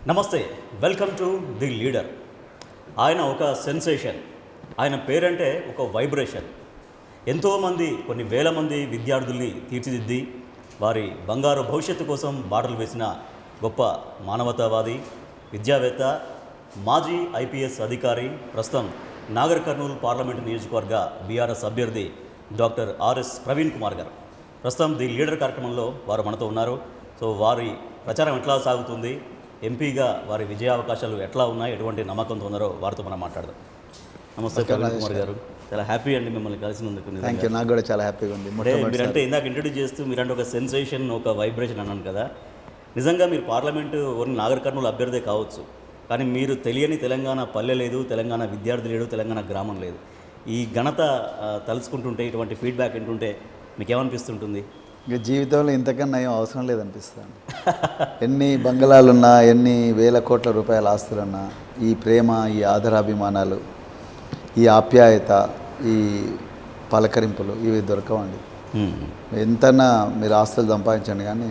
నమస్తే, welcome to the leader. ఆయన ఒక సెన్సేషన్. ఆయన పేరంటే ఒక వైబ్రేషన్. ఎంతోమంది, కొన్ని వేల మంది విద్యార్థుల్ని తీర్చిదిద్ది వారి బంగారు భవిష్యత్తు కోసం బాటలు వేసిన గొప్ప మానవతావాది, విద్యావేత్త, మాజీ ఐపీఎస్ అధికారి, ప్రస్తుతం నాగర్ కర్నూలు పార్లమెంటు నియోజకవర్గ బీఆర్ఎస్ అభ్యర్థి డాక్టర్ ఆర్ఎస్ ప్రవీణ్ కుమార్ గారు ప్రస్తుతం ది లీడర్ కార్యక్రమంలో వారు మనతో ఉన్నారు. సో వారి ప్రచారం ఎట్లా సాగుతుంది, ఎంపీగా వారి విజయావకాశాలు ఎట్లా ఉన్నాయి, ఎటువంటి నమ్మకంతో ఉన్నారో వారితో మనం మాట్లాడదాం. నమస్తే ప్రవీణ్ కుమార్ గారు, చాలా హ్యాపీ అండి మిమ్మల్ని కలిసినందుకు. థ్యాంక్ యూ, నాకు కూడా చాలా హ్యాపీగా ఉంది. మీరంటే ఇందాక ఇంట్రడ్యూస్ చేస్తూ మీరంటే ఒక సెన్సేషన్, ఒక వైబ్రేషన్ అన్నాను కదా. నిజంగా మీరు పార్లమెంటు ఓన్లీ నాగర్ కర్నూలు అభ్యర్థే కావచ్చు, కానీ మీరు తెలియని తెలంగాణ పల్లె లేదు, తెలంగాణ విద్యార్థి లేడు, తెలంగాణ గ్రామం లేదు. ఈ ఘనత తలుచుకుంటుంటే, ఇటువంటి ఫీడ్బ్యాక్ వింటుంటే మీకు ఏమనిపిస్తుంటుంది? ఇక జీవితంలో ఇంతకన్నా ఏం అవసరం లేదనిపిస్తాను. ఎన్ని బంగళాలున్నా, ఎన్ని వేల కోట్ల రూపాయల ఆస్తులున్నా, ఈ ప్రేమ, ఈ ఆదరాభిమానాలు, ఈ ఆప్యాయత, ఈ పలకరింపులు ఇవి దొరకవండి. ఎంతన్నా మీరు ఆస్తులు సంపాదించండి, కానీ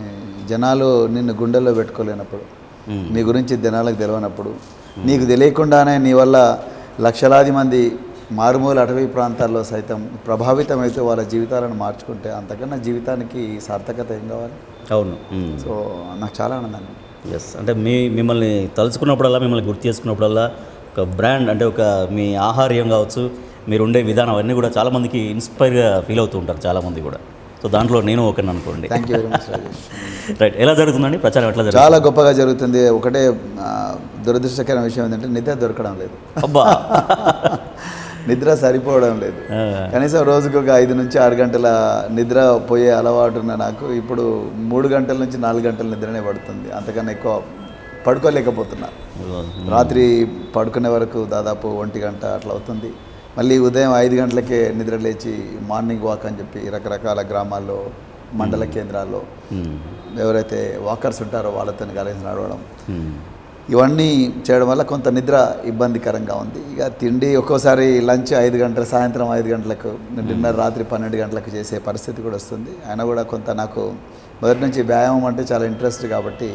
జనాలు నిన్ను గుండెల్లో పెట్టుకోలేనప్పుడు, నీ గురించి జనాలకు తెలియనప్పుడు, నీకు తెలియకుండానే నీ వల్ల లక్షలాది మంది మారుమూల అటవీ ప్రాంతాల్లో సైతం ప్రభావితమైతే వాళ్ళ జీవితాలను మార్చుకుంటే అంతకన్నా జీవితానికి సార్థకత ఏం కావాలి? అవును. సో నాకు చాలా ఆనందంగా. ఎస్, అంటే మిమ్మల్ని తలుచుకున్నప్పుడల్లా, మిమ్మల్ని గుర్తు చేసుకున్నప్పుడల్లా ఒక బ్రాండ్, అంటే ఒక మీ ఆహార్యం కావచ్చు, మీరు ఉండే విధానం అవన్నీ కూడా చాలామందికి ఇన్స్పైర్గా ఫీల్ అవుతూ ఉంటారు చాలామంది కూడా. సో దాంట్లో నేను ఒకరిని అనుకోండి. Thank you very much Rajesh. Right, ఎలా జరుగుతుందండి ప్రచారం? ఎట్లా జరుగుతుంది? చాలా గొప్పగా జరుగుతుంది. ఒకటే దురదృష్టకరమైన విషయం ఏంటంటే నిద్ర దొరకడం లేదు. అబ్బా, నిద్ర సరిపోవడం లేదు. కనీసం రోజుకు ఒక 5 నుంచి 6 గంటల నిద్ర పోయే అలవాటు ఉన్న నాకు ఇప్పుడు 3 గంటల నుంచి 4 గంటల నిద్రనే పడుతుంది. అంతకన్నా ఎక్కువ పడుకోలేకపోతున్నా. రాత్రి పడుకునే వరకు దాదాపు 1 గంట అట్లా అవుతుంది. మళ్ళీ ఉదయం 5 గంటలకే నిద్ర లేచి మార్నింగ్ వాక్ అని చెప్పి రకరకాల గ్రామాల్లో, మండల కేంద్రాల్లో ఎవరైతే వాకర్స్ ఉంటారో వాళ్ళతో కలిసి నడవడం, ఇవన్నీ చేయడం వల్ల కొంత నిద్ర ఇబ్బందికరంగా ఉంది. ఇక తిండి ఒక్కోసారి లంచ్ 5 గంటలు, సాయంత్రం 5 గంటలకు, డిన్నర్ రాత్రి 12 గంటలకు చేసే పరిస్థితి కూడా వస్తుంది. అయినా కూడా కొంత నాకు మొదటి నుంచి వ్యాయామం అంటే చాలా ఇంట్రెస్ట్ కాబట్టి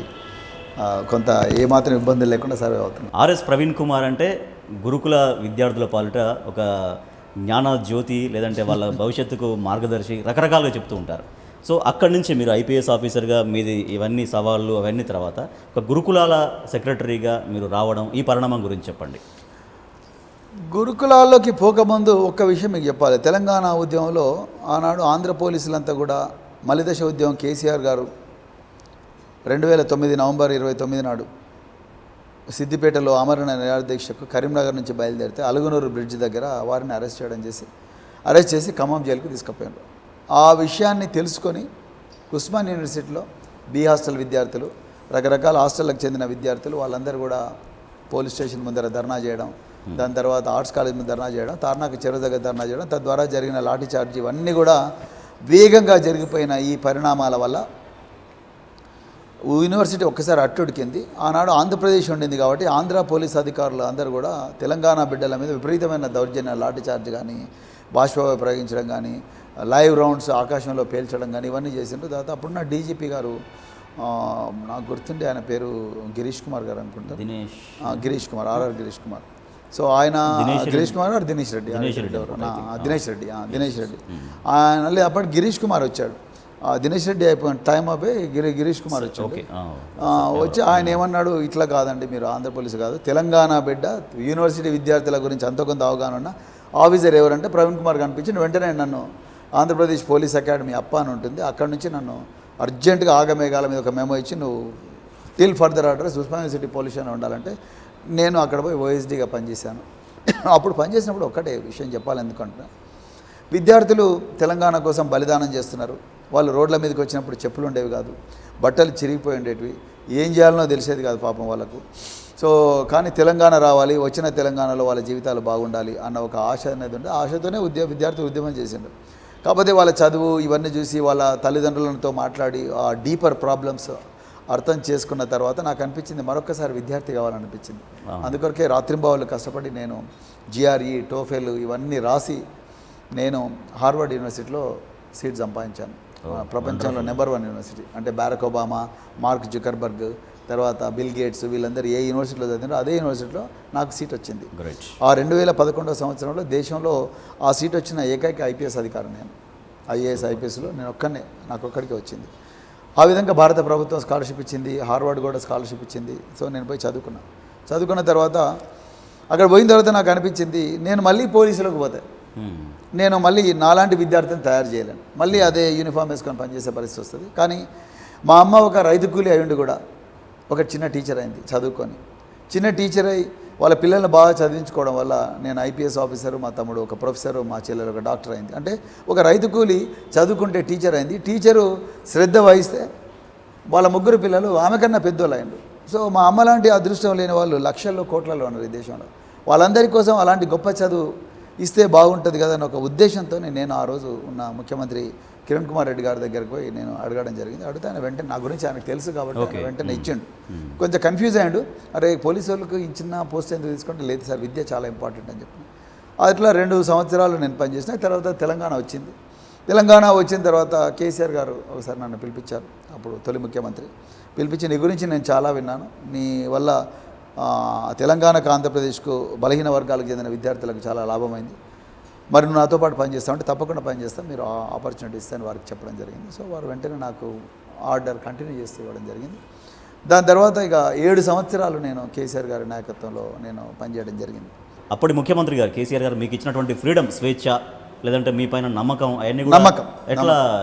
కొంత ఏమాత్రం ఇబ్బందులు లేకుండా సర్వే అవుతుంది. ఆర్ఎస్ ప్రవీణ్ కుమార్ అంటే గురుకుల విద్యార్థుల పాలిట ఒక జ్ఞాన జ్యోతి, లేదంటే వాళ్ళ భవిష్యత్తుకు మార్గదర్శి, రకరకాలుగా చెప్తూ ఉంటారు. సో అక్కడి నుంచి మీరు ఐపీఎస్ ఆఫీసర్గా మీది ఇవన్నీ సవాళ్ళు అవన్నీ తర్వాత ఒక గురుకులాల సెక్రటరీగా మీరు రావడం, ఈ పరిణామం గురించి చెప్పండి. గురుకులాల్లోకి పోకముందు ఒక్క విషయం మీకు చెప్పాలి. తెలంగాణ ఉద్యమంలో ఆనాడు ఆంధ్ర పోలీసులంతా కూడా మలిదశ ఉద్యమం కేసీఆర్ గారు 2009 నవంబర్ 29 నాడు సిద్దిపేటలో ఆమరణ నిరాదీక్షకు కరీంనగర్ నుంచి బయలుదేరితే అలుగునూరు బ్రిడ్జ్ దగ్గర వారిని అరెస్ట్ చేసి ఖమ్మం జైలుకు తీసుకుపోయారు. ఆ విషయాన్ని తెలుసుకొని ఉస్మాన్ యూనివర్సిటీలో బి హాస్టల్ విద్యార్థులు, రకరకాల హాస్టళ్లకు చెందిన విద్యార్థులు వాళ్ళందరూ కూడా పోలీస్ స్టేషన్ ముందర ధర్నా చేయడం, దాని తర్వాత ఆర్ట్స్ కాలేజ్ ముందు ధర్నా చేయడం, తార్నాక చెరువు దగ్గర ధర్నా చేయడం, తద్వారా జరిగిన లాఠీ చార్జ్ ఇవన్నీ కూడా వేగంగా జరిగిపోయిన ఈ పరిణామాల వల్ల యూనివర్సిటీ ఒక్కసారి అట్టుడికింది. ఆనాడు ఆంధ్రప్రదేశ్ ఉండింది కాబట్టి ఆంధ్ర పోలీస్ అధికారులు అందరూ కూడా తెలంగాణ బిడ్డల మీద విపరీతమైన దౌర్జన్య, లాఠీ చార్జ్ కానీ, బాష్పవాయు ప్రయోగించడం కానీ, లైవ్ రౌండ్స్ ఆకాశంలో పేల్చడం కానీ ఇవన్నీ చేసిండ్రు. తర్వాత అప్పుడున్న డీజీపీ గారు, నాకు గుర్తుండే ఆయన పేరు గిరీష్ కుమార్ గారు అనుకుంటా, గిరీష్ కుమార్, ఆర్ఆర్ గిరీష్ కుమార్. సో ఆయన గిరీష్ కుమార్ గారు దినేష్ రెడ్డి ఆయన అప్పటి గిరీష్ కుమార్ వచ్చాడు. దినేష్ రెడ్డి అయిపోయిన టైం అయిపోయి గిరీష్ కుమార్ వచ్చి ఆయన ఏమన్నాడు, ఇట్లా కాదండి, మీరు ఆంధ్ర పోలీసు కాదు, తెలంగాణ బిడ్డ, యూనివర్సిటీ విద్యార్థుల గురించి అంత కొంత అవగాహన ఉన్న ఆఫీసర్ ఎవరంటే ప్రవీణ్ కుమార్ కనిపించి వెంటనే నన్ను ఆంధ్రప్రదేశ్ పోలీస్ అకాడమీ అప్ప అని ఉంటుంది, అక్కడి నుంచి నన్ను అర్జెంటుగా ఆగమేఘాల మీద ఒక మెమో ఇచ్చి నువ్వు till further address Osman university police station ఉండాలంటే నేను అక్కడ పోయి ఓఎస్డీగా పనిచేశాను. అప్పుడు పనిచేసినప్పుడు ఒక్కటే విషయం చెప్పాలి, ఎందుకంటే విద్యార్థులు తెలంగాణ కోసం బలిదానం చేస్తున్నారు. వాళ్ళు రోడ్ల మీదకి వచ్చినప్పుడు చెప్పులు ఉండేవి కాదు, బట్టలు చిరిగిపోయి ఉండేటివి, ఏం చేయాలనో తెలిసేది కాదు పాపం వాళ్ళకు. సో కానీ తెలంగాణ రావాలి, వచ్చిన తెలంగాణలో వాళ్ళ జీవితాలు బాగుండాలి అన్న ఒక ఆశ అనేది ఉండే, ఆశతోనే విద్యార్థులు ఉద్యమం చేసిండ్రు. కాకపోతే వాళ్ళ చదువు ఇవన్నీ చూసి వాళ్ళ తల్లిదండ్రులతో మాట్లాడి ఆ డీపర్ ప్రాబ్లమ్స్ అర్థం చేసుకున్న తర్వాత నాకు అనిపించింది మరొకసారి విద్యార్థి కావాలనిపించింది. అందుకొరకే రాత్రింబావులు కష్టపడి నేను జిఆర్ఈ, టోఫెల్ ఇవన్నీ రాసి నేను హార్వర్డ్ యూనివర్సిటీలో సీట్ సంపాదించాను. ప్రపంచంలో నెంబర్ 1 యూనివర్సిటీ అంటే బారక్ ఒబామా, మార్క్ జుకర్బర్గ్, తర్వాత బిల్ గేట్స్ వీళ్ళందరూ ఏ యూనివర్సిటీలో చదివారో అదే యూనివర్సిటీలో నాకు సీట్ వచ్చింది. గ్రేట్. ఆ 2011 సంవత్సరంలో దేశంలో ఆ సీట్ వచ్చిన ఏకైక ఐపీఎస్ అధికారి నేను. ఐఏఎస్ ఐపీఎస్లో నేను ఒక్కనే, నాకు ఒక్కడికే వచ్చింది. ఆ విధంగా భారత ప్రభుత్వం స్కాలర్షిప్ ఇచ్చింది, హార్వర్డ్ కూడా స్కాలర్షిప్ ఇచ్చింది. సో నేను పోయి చదువుకున్న తర్వాత అక్కడ పోయిన తర్వాత నాకు అనిపించింది నేను మళ్ళీ పోలీసులకు పోతే నేను మళ్ళీ నాలాంటి విద్యార్థిని తయారు చేయలేను, మళ్ళీ అదే యూనిఫామ్ వేసుకొని పనిచేసే పరిస్థితి వస్తుంది. కానీ మా అమ్మ ఒక రైతు కూలి అయ్యుండి కూడా ఒక చిన్న టీచర్ అయింది చదువుకొని. చిన్న టీచర్ అయి వాళ్ళ పిల్లల్ని బాగా చదివించుకోవడం వల్ల నేను ఐపీఎస్ ఆఫీసరు, మా తమ్ముడు ఒక ప్రొఫెసరు, మా చెల్లెలు ఒక డాక్టర్ అయింది. అంటే ఒక రైతు కూలి చదువుకుంటే టీచర్ అయింది. టీచరు శ్రద్ధ వహిస్తే వాళ్ళ ముగ్గురు పిల్లలు ఆమె కన్నా పెద్దోళ్ళు అయిండు. సో మా అమ్మ లాంటి అదృష్టం లేని వాళ్ళు లక్షల్లో కోట్లలో ఉన్నారు ఈ దేశంలో. వాళ్ళందరి కోసం అలాంటి గొప్ప చదువు ఇస్తే బాగుంటుంది కదా అని ఒక ఉద్దేశంతో నేను ఆ రోజు ఉన్న ముఖ్యమంత్రి కిరణ్ కుమార్ రెడ్డి గారి దగ్గరికి పోయి నేను అడగడం జరిగింది. అడిగితే ఆయన వెంటనే నా గురించి ఆయనకు తెలుసు కాబట్టి ఆయన వెంటనే ఇచ్చిండు. కొంచెం కన్ఫ్యూజ్ అయ్యాడు, అరే పోలీసు వాళ్ళకి ఇచ్చిన పోస్ట్ ఎందుకు తీసుకుంటే లేదు సార్ విద్య చాలా ఇంపార్టెంట్ అని చెప్పి. అట్లా 2 సంవత్సరాలు నేను పనిచేసిన తర్వాత తెలంగాణ వచ్చింది. తెలంగాణ వచ్చిన తర్వాత కేసీఆర్ గారు ఒకసారి నన్ను పిలిపించారు, అప్పుడు తొలి ముఖ్యమంత్రి. పిలిపించి నీ గురించి నేను చాలా విన్నాను, నీ వల్ల తెలంగాణకు ఆంధ్రప్రదేశ్కు బలహీన వర్గాలకు చెందిన విద్యార్థులకు చాలా లాభమైంది, మరి నువ్వు నాతో పాటు పనిచేస్తావు అంటే తప్పకుండా పనిచేస్తాను, మీరు ఆపర్చునిటీ ఇస్తాను వారికి చెప్పడం జరిగింది. సో వారు వెంటనే నాకు ఆర్డర్ కంటిన్యూ చేస్తూ ఇవ్వడం జరిగింది. దాని తర్వాత ఇక 7 సంవత్సరాలు నేను కేసీఆర్ గారి నాయకత్వంలో నేను పనిచేయడం జరిగింది. అప్పటి ముఖ్యమంత్రి గారు కేసీఆర్ గారు మీకు ఇచ్చినటువంటి ఫ్రీడమ్, స్వేచ్ఛ, లేదంటే మీ పైన నమ్మకం, అవన్నీ కూడా నమ్మకం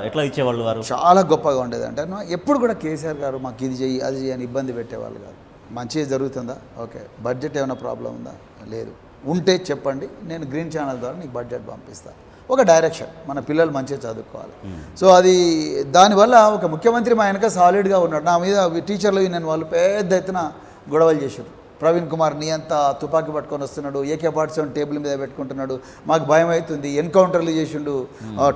ఎట్లా ఇచ్చేవాళ్ళు వారు? చాలా గొప్పగా ఉండేది. అంటే ఎప్పుడు కూడా కేసీఆర్ గారు మాకు ఇది చెయ్యి అది చెయ్యి అని ఇబ్బంది పెట్టేవాళ్ళు కాదు. మంచిగా జరుగుతుందా, ఓకే, బడ్జెట్ ఏమైనా ప్రాబ్లం ఉందా, లేదు, ఉంటే చెప్పండి, నేను గ్రీన్ ఛానల్ ద్వారా నీకు బడ్జెట్ పంపిస్తాను. ఒక డైరెక్షన్, మన పిల్లలు మంచిగా చదువుకోవాలి. సో అది దానివల్ల ఒక ముఖ్యమంత్రి మా వెనక సాలిడ్గా ఉన్నాడు. నా మీద టీచర్లు నేను వాళ్ళు పెద్ద ఎత్తున గొడవలు చేశారు. ప్రవీణ్ కుమార్ నీ అంతా తుపాకీ పట్టుకొని వస్తున్నాడు, AK-47 టేబుల్ మీద పెట్టుకుంటున్నాడు, మాకు భయం అవుతుంది, ఎన్కౌంటర్లు చేసిండు,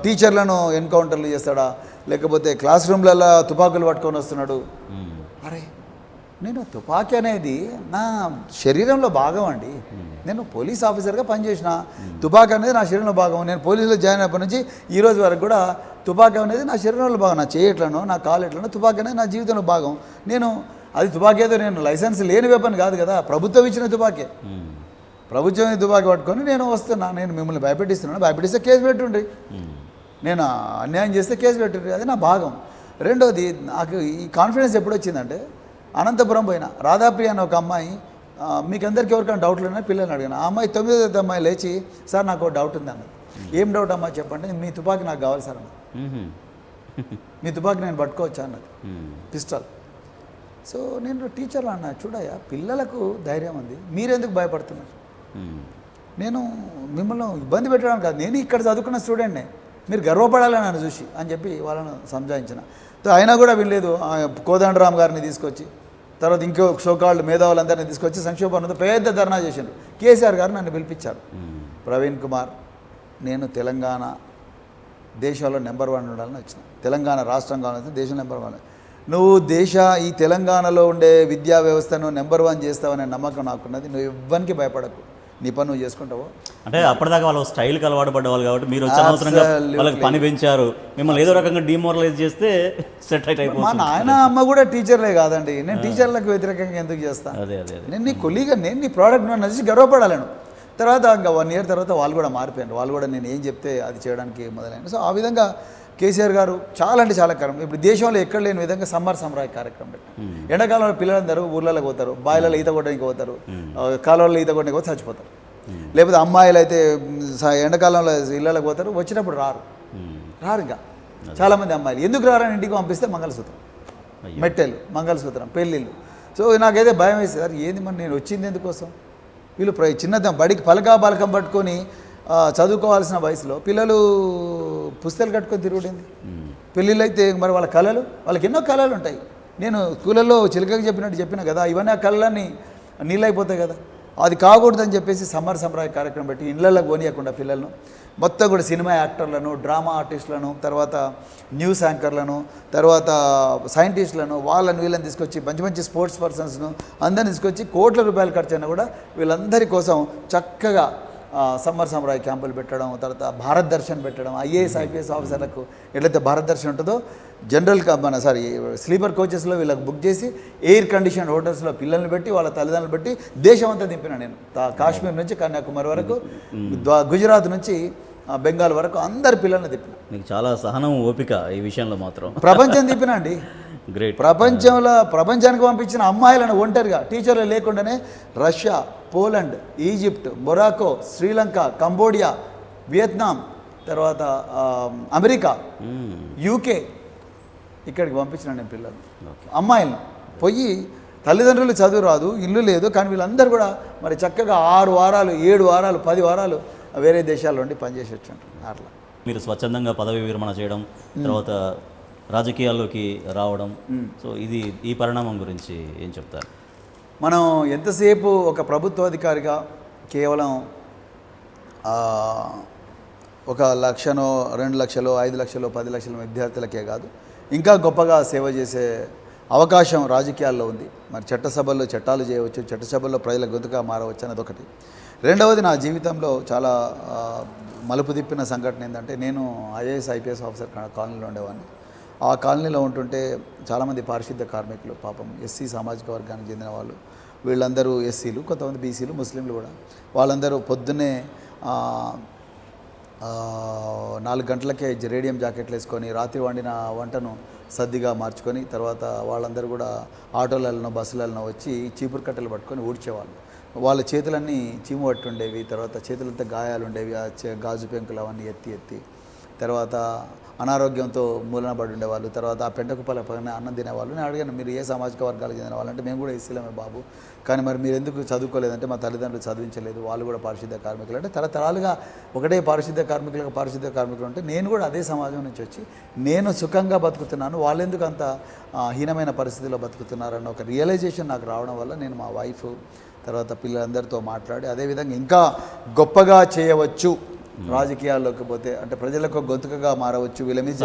టీచర్లను ఎన్కౌంటర్లు చేస్తాడా, లేకపోతే క్లాస్ రూమ్లలో తుపాకులు పట్టుకొని వస్తున్నాడు. అరే నేను తుపాకీ అనేది నా శరీరంలో భాగం అండి, నేను పోలీస్ ఆఫీసర్గా పనిచేసిన, తుపాకీ అనేది నా శరీరంలో భాగం. నేను పోలీసులో జాయిన్ అయినప్పటి నుంచి ఈ రోజు వరకు కూడా తుపాకీ అనేది నా శరీరంలో భాగం. నా చేయట్లను నా కాలు ఎట్లనో తుపాకీ అనేది నా జీవితంలో భాగం. నేను అది తుపాకీ ఏదో నేను లైసెన్స్ లేని వెపన్ కాదు కదా, ప్రభుత్వం ఇచ్చిన తుపాకీ. ప్రభుత్వం తుపాకీ పట్టుకొని నేను వస్తున్నా, నేను మిమ్మల్ని భయపెట్టిస్తున్నాను, భయపెట్టిస్తే కేసు పెట్టుండ్రి, నేను అన్యాయం చేస్తే కేసు పెట్టుండ్రి, అది నా భాగం. రెండోది నాకు ఈ కాన్ఫిడెన్స్ ఎప్పుడు వచ్చిందంటే అనంతపురం పోయిన రాధాప్రియ అనే ఒక అమ్మాయి, మీకు అందరికీ ఎవరికైనా డౌట్లు ఉన్నాయి పిల్లల్ని అడిగాను. ఆ అమ్మాయి 9వ తరగతి అమ్మాయి లేచి సార్ నాకు ఒక డౌట్ ఉంది అన్నది. ఏం డౌట్ అమ్మాయి చెప్పండి, మీ తుపాకీ నాకు కావాలి సార్ అన్నది. మీ తుపాకీ నేను పట్టుకోవచ్చా అన్నది, పిస్టల్. సో నేను టీచర్లు అన్నా, చూడయ్యా పిల్లలకు ధైర్యం ఉంది, మీరెందుకు భయపడుతున్నారు, నేను మిమ్మల్ని ఇబ్బంది పెట్టడానికి కాదు, నేను ఇక్కడ చదువుకున్న స్టూడెంట్నే, మీరు గర్వపడాలని నన్ను చూసి అని చెప్పి వాళ్ళను సంజాయించిన. అయినా కూడా వినలేదు. కోదండరామ్ గారిని తీసుకొచ్చి తర్వాత ఇంకో షోకాళ్ళు మేధావులందరినీ తీసుకొచ్చి సంక్షోభంతో పెద్ద ధర్నా చేసిండ్రు. కేసీఆర్ గారు నన్ను పిలిపించారు, ప్రవీణ్ కుమార్ నేను తెలంగాణ దేశంలో నెంబర్ 1 ఉండాలని వచ్చిన, తెలంగాణ రాష్ట్రం కావాలని దేశం నెంబర్ 1, నువ్వు ఈ తెలంగాణలో ఉండే విద్యా వ్యవస్థను నెంబర్ 1 చేస్తావనే నమ్మకం నాకున్నది, నువ్వు ఇవ్వనికి భయపడకు, నీ పని నువ్వు చేసుకుంటావు. అంటే అప్పటిదాకా వాళ్ళు స్టైల్కి అలవాటు పడ్డవాళ్ళు కాబట్టి మీరు వచ్చిన అవసరంగా వాళ్ళకి పని పెంచారు, మిమ్మల్ని ఏదో రకంగా డిమోరలైజ్ చేస్తే సెట్ అయిపోతుంది. మా నాయన అమ్మ కూడా టీచర్లే కాదండి, నేను టీచర్లకు వ్యతిరేకంగా ఎందుకు చేస్తాను, నేను నీ కొలీగా, నేను నీ ప్రోడక్ట్ నచ్చి గర్వపడాలను. తర్వాత ఇంకా 1 year తర్వాత వాళ్ళు కూడా మారిపోయారు, వాళ్ళు కూడా నేను ఏం చెప్తే అది చేయడానికి మొదలైంది. సో ఆ విధంగా కేసీఆర్ గారు చాలా అంటే చాలా కార్యక్రమం, ఇప్పుడు దేశంలో ఎక్కడ లేని విధంగా సమ్మర్ సంబరాయ కార్యక్రమం పెట్టారు. ఎండాకాలంలో పిల్లలందరూ ఊర్లలో పోతారు, బాయిలలో ఈత కొట్టడానికి పోతారు, కాలువల్లో ఈత కొట్టడానికి పోతే చచ్చిపోతారు. లేకపోతే అమ్మాయిలు అయితే ఎండాకాలంలో ఇళ్ళకి పోతారు, వచ్చినప్పుడు రారు ఇంకా చాలామంది అమ్మాయిలు. ఎందుకు రారని ఇంటికి పంపిస్తే మంగళసూత్రం, మెట్టెలు, మంగళసూత్రం, పెళ్ళిళ్ళు. సో నాకైతే భయం వేస్తుంది, అది ఏంది మరి నేను వచ్చింది ఎందుకోసం, వీళ్ళు చిన్నదం బడికి పలకం పట్టుకొని చదువుకోవాల్సిన వయసులో పిల్లలు పుస్తకాలు కట్టుకొని తిరుగుడింది. పెళ్ళిళ్ళు అయితే మరి వాళ్ళ కళలు, వాళ్ళకి ఎన్నో కళలు ఉంటాయి. నేను స్కూళ్ళల్లో చిలకకి చెప్పిన కదా, ఇవన్నీ ఆ కళలన్నీ నీళ్ళైపోతాయి కదా, అది కాకూడదని చెప్పేసి సమ్మర్ సంబరాయ కార్యక్రమం పెట్టి ఇళ్ళల్లో పోనీయకుండా పిల్లలను మొత్తం కూడా సినిమా యాక్టర్లను, డ్రామా ఆర్టిస్టులను, తర్వాత న్యూస్ యాంకర్లను, తర్వాత సైంటిస్టులను, వీళ్ళని తీసుకొచ్చి మంచి స్పోర్ట్స్ పర్సన్స్ను అందరిని తీసుకొచ్చి కోట్ల రూపాయలు ఖర్చు అయినా కూడా వీళ్ళందరి కోసం చక్కగా సమ్మర్ సమ్రాయ్ క్యాంపులు పెట్టడం, తర్వాత భారత్ దర్శన్ పెట్టడం, ఐఏఎస్ ఐపీఎస్ ఆఫీసర్లకు ఎట్లయితే భారత్ దర్శన్ ఉంటుందో జనరల్ స్లీపర్ కోచెస్లో వీళ్ళకి బుక్ చేసి ఎయిర్ కండిషన్ హోటల్స్లో పిల్లల్ని పెట్టి వాళ్ళ తల్లిదండ్రులు పెట్టి దేశం అంతా దింపిన నేను. కాశ్మీర్ నుంచి కన్యాకుమారి వరకు, గుజరాత్ నుంచి బెంగాల్ వరకు అందరి పిల్లల్ని తిప్పిన. మీకు చాలా సహనం, ఓపిక ఈ విషయంలో మాత్రం. ప్రపంచం తిప్పినా అండి. గ్రేట్. ప్రపంచానికి పంపించిన అమ్మాయిలను ఒంటరిగా టీచర్లు లేకుండానే Russia, Poland, Egypt, Morocco, Sri Lanka, Cambodia, Vietnam, తర్వాత అమెరికా, యూకే ఇక్కడికి పంపించిన నేను పిల్లలు అమ్మాయిలను. పోయి తల్లిదండ్రులు చదువు రాదు, ఇల్లు లేదు, కానీ వీళ్ళందరూ కూడా మరి చక్కగా 6 వారాలు 7 వారాలు 10 వారాలు వేరే దేశాల్లో ఉండి పనిచేసి వచ్చారు. అట్లా మీరు స్వచ్ఛందంగా పదవి విరమణ చేయడం, తర్వాత రాజకీయాల్లోకి రావడం, సో ఈ పరిణామం గురించి ఏం చెప్తారు? మనం ఎంతసేపు ఒక ప్రభుత్వాధికారిగా కేవలం 1 లక్షనో 2 లక్షలో 5 లక్షలో 10 లక్షల విద్యార్థులకే కాదు, ఇంకా గొప్పగా సేవ చేసే అవకాశం రాజకీయాల్లో ఉంది. మరి చట్టసభల్లో చట్టాలు చేయవచ్చు, చట్టసభల్లో ప్రజల గొంతుగా మారవచ్చు అన్నది ఒకటి. రెండవది, నా జీవితంలో చాలా మలుపు తిప్పిన సంఘటన ఏంటంటే, నేను ఐఏఎస్ ఐపీఎస్ ఆఫీసర్ కాలనీలో ఉండేవాడిని. ఆ కాలనీలో ఉంటుంటే చాలామంది పారిశుద్ధ్య కార్మికులు, పాపం ఎస్సీ సామాజిక వర్గానికి చెందిన వాళ్ళు, వీళ్ళందరూ ఎస్సీలు, కొంతమంది బీసీలు, ముస్లింలు కూడా, వాళ్ళందరూ పొద్దున్నే 4 గంటలకే రేడియం జాకెట్లు వేసుకొని రాత్రి వండిన వంటను సద్దిగా మార్చుకొని, తర్వాత వాళ్ళందరూ కూడా ఆటోలలో బస్సులలో వచ్చి చీపురు కట్టెలు పట్టుకొని ఊడ్చేవాళ్ళు. వాళ్ళ చేతులన్నీ చీము పట్టి ఉండేవి, తర్వాత చేతులంతా గాయాలు ఉండేవి, గాజు పెంకులు అవన్నీ ఎత్తి తర్వాత అనారోగ్యంతో మూలన పడి ఉండేవాళ్ళు. తర్వాత ఆ పెంటకుప్పల పైన అన్నం తినేవాళ్ళు. నేను అడిగాను, మీరు ఏ సామాజిక వర్గాలకు చెందిన వాళ్ళంటే మేము కూడా ఎస్సీలమే బాబు, కానీ మరి మీరు ఎందుకు చదువుకోలేదంటే మా తల్లిదండ్రులు చదివించలేదు, వాళ్ళు కూడా పారిశుద్ధ్య కార్మికులు. అంటే తరతరాలుగా ఒకటే పారిశుద్ధ్య కార్మికులు అంటే నేను కూడా అదే సమాజం నుంచి వచ్చి నేను సుఖంగా బతుకుతున్నాను, వాళ్ళు ఎందుకు అంత హీనమైన పరిస్థితిలో బతుకుతున్నారన్న ఒక రియలైజేషన్ నాకు రావడం వల్ల నేను మా వైఫ్ తర్వాత పిల్లలందరితో మాట్లాడి అదేవిధంగా ఇంకా గొప్పగా చేయవచ్చు, రాజకీయాల్లోకి పోతే అంటే ప్రజలకు గొంతుకగా మారవచ్చు, వీళ్ళ మీద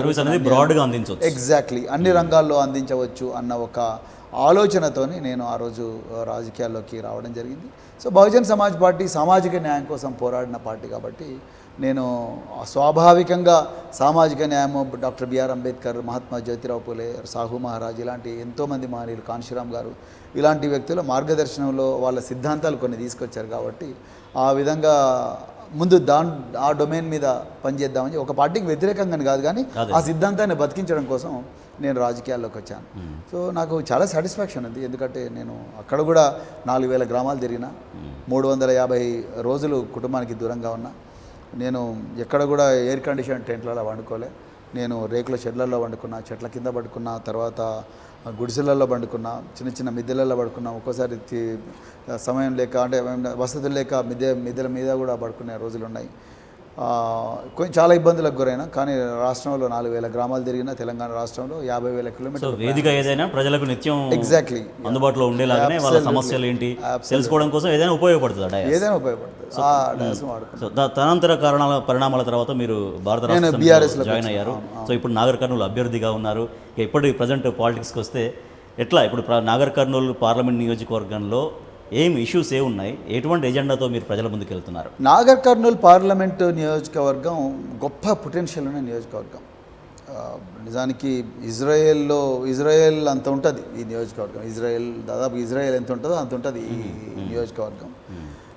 బ్రాడ్గా అందించవచ్చు, ఎగ్జాక్ట్లీ అన్ని రంగాల్లో అందించవచ్చు అన్న ఒక ఆలోచనతోని నేను ఆ రోజు రాజకీయాల్లోకి రావడం జరిగింది. సో బహుజన్ సమాజ్ పార్టీ సామాజిక న్యాయం కోసం పోరాడిన పార్టీ కాబట్టి నేను స్వాభావికంగా సామాజిక న్యాయము డాక్టర్ బిఆర్ అంబేద్కర్, మహాత్మా జ్యోతిరావు పూలే, సాహు మహారాజ్ ఇలాంటి ఎంతోమంది మహనీయులు, కాన్షీరామ్ గారు ఇలాంటి వ్యక్తుల మార్గదర్శనంలో వాళ్ళ సిద్ధాంతాలు కొన్ని తీసుకొచ్చారు కాబట్టి ఆ విధంగా ముందు ఆ డొమైన్ మీద పనిచేద్దామని, ఒక పార్టీకి వ్యతిరేకంగా కాదు కానీ ఆ సిద్ధాంతాన్ని బతికించడం కోసం నేను రాజకీయాల్లోకి వచ్చాను. సో నాకు చాలా సాటిస్ఫాక్షన్ ఉంది, ఎందుకంటే నేను అక్కడ కూడా 4000 గ్రామాలు తిరిగిన, 350 రోజులు కుటుంబానికి దూరంగా ఉన్నా. నేను ఎక్కడ కూడా ఎయిర్ కండిషన్ టెంట్లలో వండుకోలే, నేను రేకుల షెడ్లలో వండుకున్నా, చెట్ల కింద పడుకున్నా, తర్వాత గుడిసెలలో పండుకున్నా, చిన్న మిద్దెలలో పడుకున్నా, ఒక్కోసారి సమయం లేక అంటే వసతులు లేక మిద్దెల మీద కూడా పడుకునే రోజులు ఉన్నాయి. కొంచెం చాలా ఇబ్బందులకు గురైనా, కానీ రాష్ట్రంలో 4000 గ్రామాలు తిరిగిన, తెలంగాణ రాష్ట్రంలో 50,000 కిలోమీటర్లు. వేదిక ఏదైనా ప్రజలకు నిత్యం ఎగ్జాక్ట్లీ అందుబాటులో ఉండేలాగానే వాళ్ళ సమస్యలు ఏంటి తెలుసుకోవడం కోసం ఏదైనా ఉపయోగపడుతుంది. సో తనంతర పరిణామాల తర్వాత మీరు భారత రాష్ట్రంలో జాయిన్ అయ్యారు. సో ఇప్పుడు నాగర్ కర్నూలు అభ్యర్థిగా ఉన్నారు. ఇప్పుడు ప్రజెంట్ పాలిటిక్స్కి వస్తే ఎట్లా, ఇప్పుడు నాగర్ కర్నూలు పార్లమెంట్ నియోజకవర్గంలో ఏం ఇష్యూస్ ఉన్నాయి, ఎటువంటి ఎజెండాతో మీరు ప్రజల ముందుకు వెళ్తున్నారు? నాగర్ కర్నూలు పార్లమెంటు నియోజకవర్గం గొప్ప పొటెన్షియల్ ఉన్న నియోజకవర్గం. నిజానికి ఇజ్రాయెల్ అంత ఉంటుంది ఈ నియోజకవర్గం. దాదాపు ఇజ్రాయెల్ ఎంత ఉంటుందో అంత ఉంటుంది ఈ నియోజకవర్గం.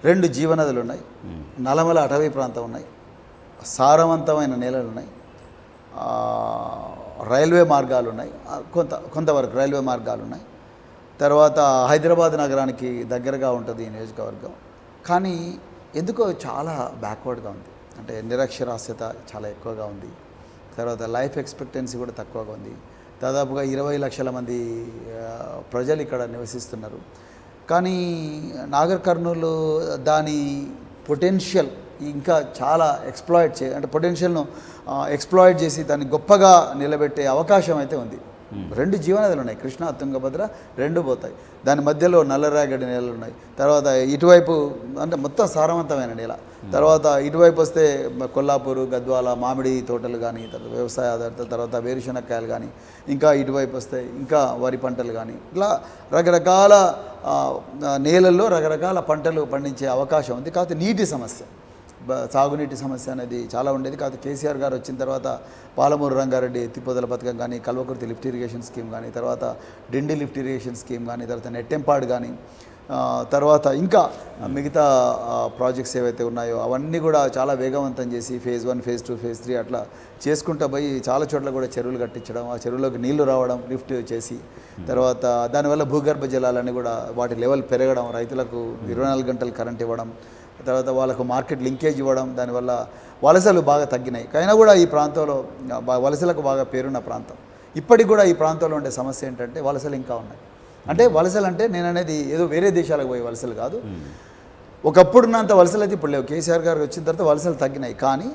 2 జీవనదులు ఉన్నాయి, నల్లమల అటవీ ప్రాంతం ఉన్నాయి, సారవంతమైన నేలలు ఉన్నాయి, రైల్వే మార్గాలు ఉన్నాయి, కొంతవరకు రైల్వే మార్గాలు ఉన్నాయి. తర్వాత హైదరాబాద్ నగరానికి దగ్గరగా ఉంటుంది ఈ నియోజకవర్గం. కానీ ఎందుకో చాలా బ్యాక్వర్డ్గా ఉంది, అంటే నిరక్షరాస్యత చాలా ఎక్కువగా ఉంది. తర్వాత లైఫ్ ఎక్స్పెక్టెన్సీ కూడా తక్కువగా ఉంది. దాదాపుగా 20 లక్షల మంది ప్రజలు ఇక్కడ నివసిస్తున్నారు. కానీ నాగర్ కర్నూలు దాని పొటెన్షియల్ ఇంకా చాలా అంటే పొటెన్షియల్ను ఎక్స్ప్లాయిట్ చేసి దాన్ని గొప్పగా నిలబెట్టే అవకాశం అయితే ఉంది. 2 జీవనదులు ఉన్నాయి, కృష్ణా తుంగభద్ర 2 పోతాయి. దాని మధ్యలో నల్లరేగడి నేలలు ఉన్నాయి. తర్వాత ఇటువైపు అంటే మొత్తం సారవంతమైన నేల. తర్వాత ఇటువైపు వస్తే కొల్లాపూరు, గద్వాల మామిడి తోటలు కానీ, తర్వాత వ్యవసాయ ఆధారిత, తర్వాత వేరుశనక్కాయలు కానీ, ఇంకా ఇటువైపు వస్తే ఇంకా వరి పంటలు కానీ, ఇట్లా రకరకాల నేలల్లో రకరకాల పంటలు పండించే అవకాశం ఉంది. కాకపోతే నీటి సమస్య, సాగునీటి సమస్య అనేది చాలా ఉండేది. కాదు కేసీఆర్ గారు వచ్చిన తర్వాత పాలమూరు రంగారెడ్డి ఎత్తిపోతల పథకం కానీ, కల్వకుర్తి లిఫ్ట్ ఇరిగేషన్ స్కీమ్ కానీ, తర్వాత డిండి లిఫ్ట్ ఇరిగేషన్ స్కీమ్ కానీ, తర్వాత నెట్టెంపాడు కానీ, తర్వాత ఇంకా మిగతా ప్రాజెక్ట్స్ ఏవైతే ఉన్నాయో అవన్నీ కూడా చాలా వేగవంతం చేసి ఫేజ్ 1, ఫేజ్ 2, ఫేజ్ 3 అట్లా చేసుకుంటూ పోయి చాలా చోట్ల కూడా చెరువులు కట్టించడం, ఆ చెరువులోకి నీళ్లు రావడం లిఫ్ట్ చేసి, తర్వాత దానివల్ల భూగర్భ జలాలన్నీ కూడా వాటి లెవెల్ పెరగడం, రైతులకు 24 గంటలు కరెంట్ ఇవ్వడం, తర్వాత వాళ్ళకు మార్కెట్ లింకేజ్ ఇవ్వడం, దానివల్ల వలసలు బాగా తగ్గినాయి. అయినా కూడా ఈ ప్రాంతంలో వలసలకు బాగా పేరున్న ప్రాంతం. ఇప్పటికి కూడా ఈ ప్రాంతంలో ఉండే సమస్య ఏంటంటే వలసలు ఇంకా ఉన్నాయి. అంటే వలసలు అంటే నేను అనేది ఏదో వేరే దేశాలకు పోయే వలసలు కాదు. ఒకప్పుడున్నంత వలసలు అయితే ఇప్పుడు లేవు. కేసీఆర్ గారు వచ్చిన తర్వాత వలసలు తగ్గినాయి. కానీ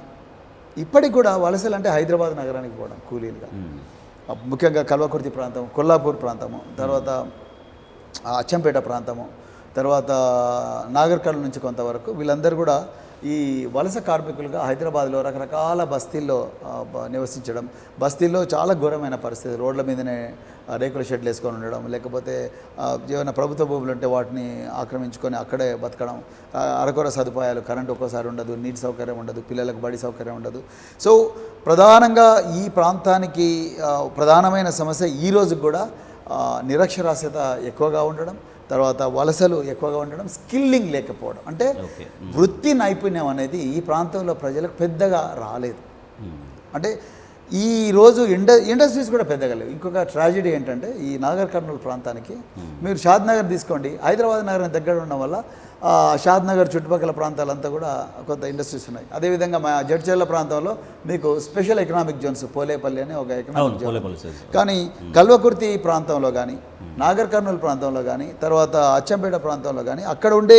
ఇప్పటికి కూడా వలసలు అంటే హైదరాబాద్ నగరానికి పోవడం కూలీలుగా, ముఖ్యంగా కల్వకుర్తి ప్రాంతం, కొల్లాపూర్ ప్రాంతము, తర్వాత అచ్చంపేట ప్రాంతము, తర్వాత నాగర్ కర్నూల్ నుంచి కొంతవరకు వీళ్ళందరూ కూడా ఈ వలస కార్మికులుగా హైదరాబాద్లో రకరకాల బస్తీల్లో నివసించడం. బస్తీల్లో చాలా ఘోరమైన పరిస్థితి. రోడ్ల మీదనే రేకుల షెడ్లు వేసుకొని ఉండడం, లేకపోతే ఏమైనా ప్రభుత్వ భూములు ఉంటే వాటిని ఆక్రమించుకొని అక్కడే బతకడం, అరకొర సదుపాయాలు, కరెంట్ ఒక్కోసారి ఉండదు, నీటి సౌకర్యం ఉండదు, పిల్లలకు బడి సౌకర్యం ఉండదు. సో ప్రధానంగా ఈ ప్రాంతానికి ప్రధానమైన సమస్య ఈ రోజుకి కూడా నిరక్షరాస్యత ఎక్కువగా ఉండడం, తర్వాత వలసలు ఎక్కువగా ఉండడం, స్కిల్లింగ్ లేకపోవడం. అంటే వృత్తి నైపుణ్యం అనేది ఈ ప్రాంతంలో ప్రజలకు పెద్దగా రాలేదు. అంటే ఈరోజు ఇండస్ట్రీస్ కూడా పెద్దగా లేవు. ఇంకొక ట్రాజెడీ ఏంటంటే ఈ నాగర్ కర్నూలు ప్రాంతానికి మీరు షాద్ నగర్ తీసుకోండి, హైదరాబాద్ నగరం దగ్గర ఉండడం వల్ల షాద్ నగర్ చుట్టుపక్కల ప్రాంతాలంతా కూడా కొంత ఇండస్ట్రీస్ ఉన్నాయి. అదేవిధంగా మా జడ్చర్ల ప్రాంతంలో మీకు స్పెషల్ ఎకనామిక్ జోన్స్ పోలేపల్లి అనే ఒక ఎకనామిక్ జోన్. కానీ కల్వకుర్తి ప్రాంతంలో కానీ, నాగర్ కర్నూలు ప్రాంతంలో కానీ, తర్వాత అచ్చంపేట ప్రాంతంలో కానీ అక్కడ ఉండే